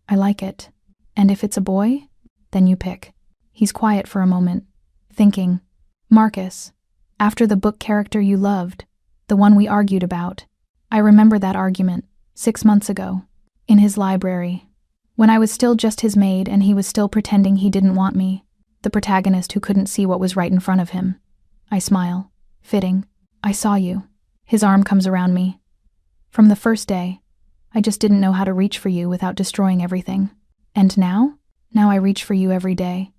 I like it. And if it's a boy? Then you pick. He's quiet for a moment, thinking. Marcus. After the book character you loved. The one we argued about. I remember that argument, 6 months ago. In his library. When I was still just his maid and he was still pretending he didn't want me. The protagonist who couldn't see what was right in front of him. I smile. Fitting. I saw you. His arm comes around me. From the first day, I just didn't know how to reach for you without destroying everything. And now? Now I reach for you every day.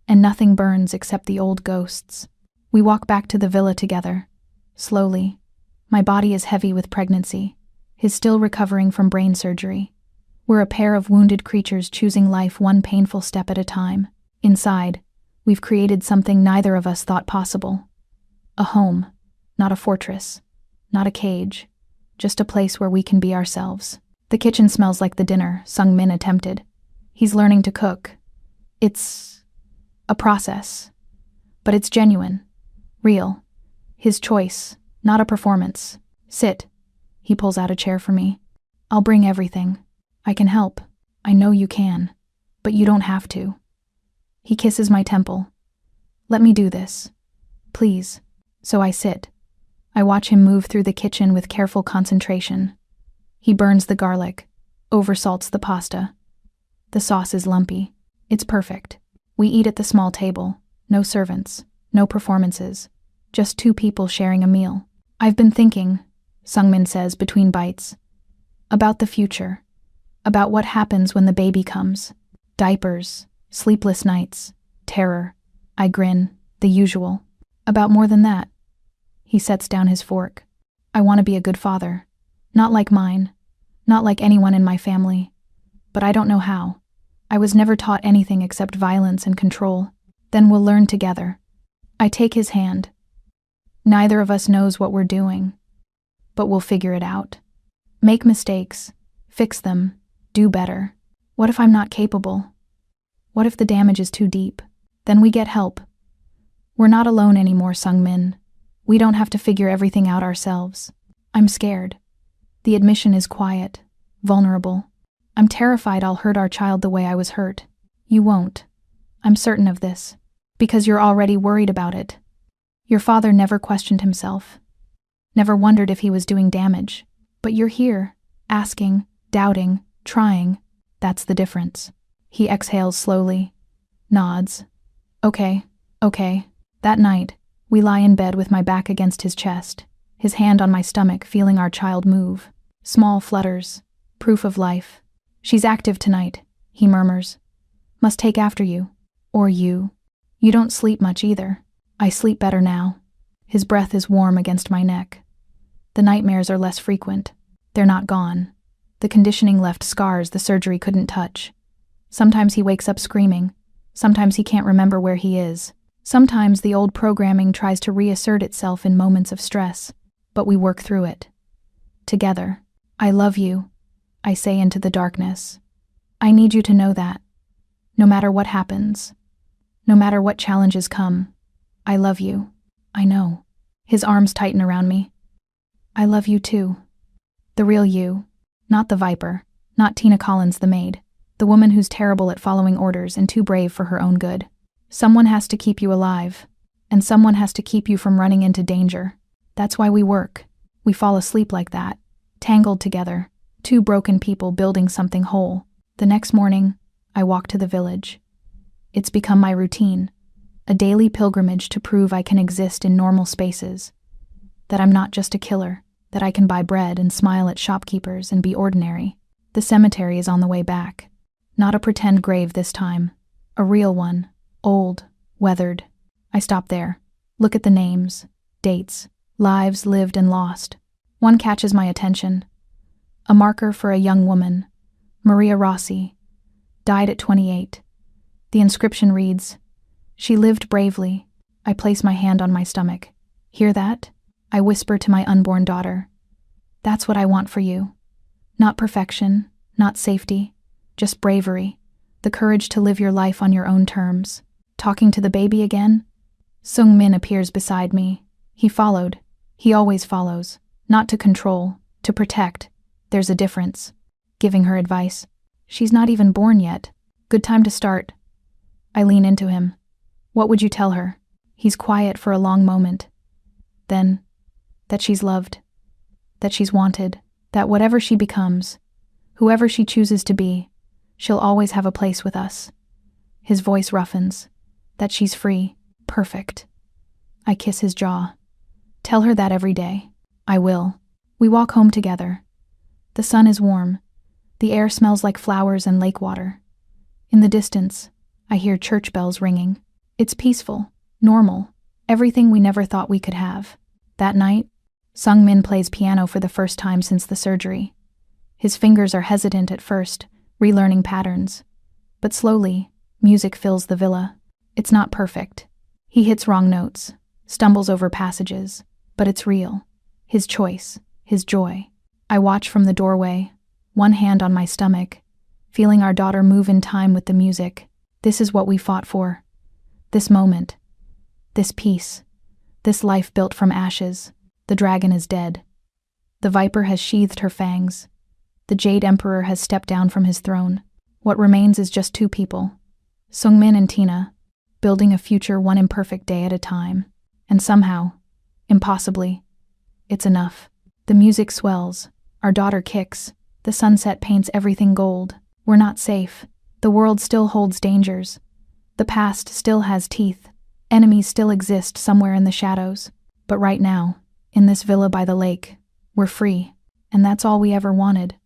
And nothing burns except the old ghosts. We walk back to the villa together. Slowly. My body is heavy with pregnancy. His still recovering from brain surgery. We're a pair of wounded creatures choosing life one painful step at a time. Inside, we've created something neither of us thought possible. A home. Not a fortress. Not a cage. Just a place where we can be ourselves. The kitchen smells like the dinner Sung-min attempted. He's learning to cook. It's a process. But it's genuine. Real. His choice, not a performance. Sit. He pulls out a chair for me. I'll bring everything. I can help. I know you can. But you don't have to. He kisses my temple. Let me do this. Please. So I sit. I watch him move through the kitchen with careful concentration. He burns the garlic, oversalts the pasta. The sauce is lumpy. It's perfect. We eat at the small table. No servants. No performances. Just two people sharing a meal. I've been thinking, Sung-min says between bites, about the future. About what happens when the baby comes. Diapers, sleepless nights, terror. I grin, the usual. About more than that. He sets down his fork. I want to be a good father. Not like mine. Not like anyone in my family. But I don't know how. I was never taught anything except violence and control. Then we'll learn together. I take his hand. Neither of us knows what we're doing. But we'll figure it out. Make mistakes. Fix them. Do better. What if I'm not capable? What if the damage is too deep? Then we get help. We're not alone anymore, Sung-min. We don't have to figure everything out ourselves. I'm scared. The admission is quiet, vulnerable. I'm terrified I'll hurt our child the way I was hurt. You won't. I'm certain of this. because you're already worried about it. Your father never questioned himself, never wondered if he was doing damage. But you're here, asking, doubting, trying. That's the difference. He exhales slowly, nods. Okay. That night, we lie in bed with my back against his chest, his hand on my stomach, feeling our child move. Small flutters, proof of life. She's active tonight, he murmurs. Must take after you. Or you. You don't sleep much either. I sleep better now. His breath is warm against my neck. The nightmares are less frequent. They're not gone. The conditioning left scars the surgery couldn't touch. Sometimes he wakes up screaming. Sometimes he can't remember where he is. Sometimes the old programming tries to reassert itself in moments of stress. But we work through it. Together. I love you, I say into the darkness. I need you to know that. No matter what happens, no matter what challenges come, I love you. I know. His arms tighten around me. I love you too. The real you. Not the Viper. Not Tina Collins the maid. The woman who's terrible at following orders and too brave for her own good. Someone has to keep you alive. And someone has to keep you from running into danger. That's why we work. We fall asleep like that. Tangled together. Two broken people building something whole. The next morning, I walk to the village. It's become my routine. A daily pilgrimage to prove I can exist in normal spaces. That I'm not just a killer. That I can buy bread and smile at shopkeepers and be ordinary. The cemetery is on the way back. Not a pretend grave this time. A real one. Old. Weathered. I stop there. Look at the names. Dates. Lives lived and lost. One catches my attention. A marker for a young woman. Maria Rossi. Died at 28. The inscription reads, "She lived bravely." I place my hand on my stomach. Hear that? I whisper to my unborn daughter. That's what I want for you. Not perfection, not safety, just bravery. The courage to live your life on your own terms. Talking to the baby again? Sung Min appears beside me. He followed. He always follows. Not to control, to protect. There's a difference. Giving her advice. She's not even born yet. Good time to start. I lean into him. What would you tell her? He's quiet for a long moment. Then, that she's loved. That she's wanted. That whatever she becomes, whoever she chooses to be, she'll always have a place with us. His voice roughens. That she's free. Perfect. I kiss his jaw. Tell her that every day. I will. We walk home together. The sun is warm. The air smells like flowers and lake water. In the distance, I hear church bells ringing. It's peaceful, normal, everything we never thought we could have. That night, Sung Min plays piano for the first time since the surgery. His fingers are hesitant at first, relearning patterns. But slowly, music fills the villa. It's not perfect. He hits wrong notes, stumbles over passages, but it's real. His choice, his joy. I watch from the doorway, one hand on my stomach, feeling our daughter move in time with the music. This is what we fought for. This moment. This peace. This life built from ashes. The dragon is dead. The viper has sheathed her fangs. The Jade Emperor has stepped down from his throne. What remains is just two people. Sung Min and Tina, building a future one imperfect day at a time. And somehow, impossibly, it's enough. The music swells. Our daughter kicks. The sunset paints everything gold. We're not safe. The world still holds dangers. The past still has teeth. Enemies still exist somewhere in the shadows. But right now, in this villa by the lake, we're free. And that's all we ever wanted.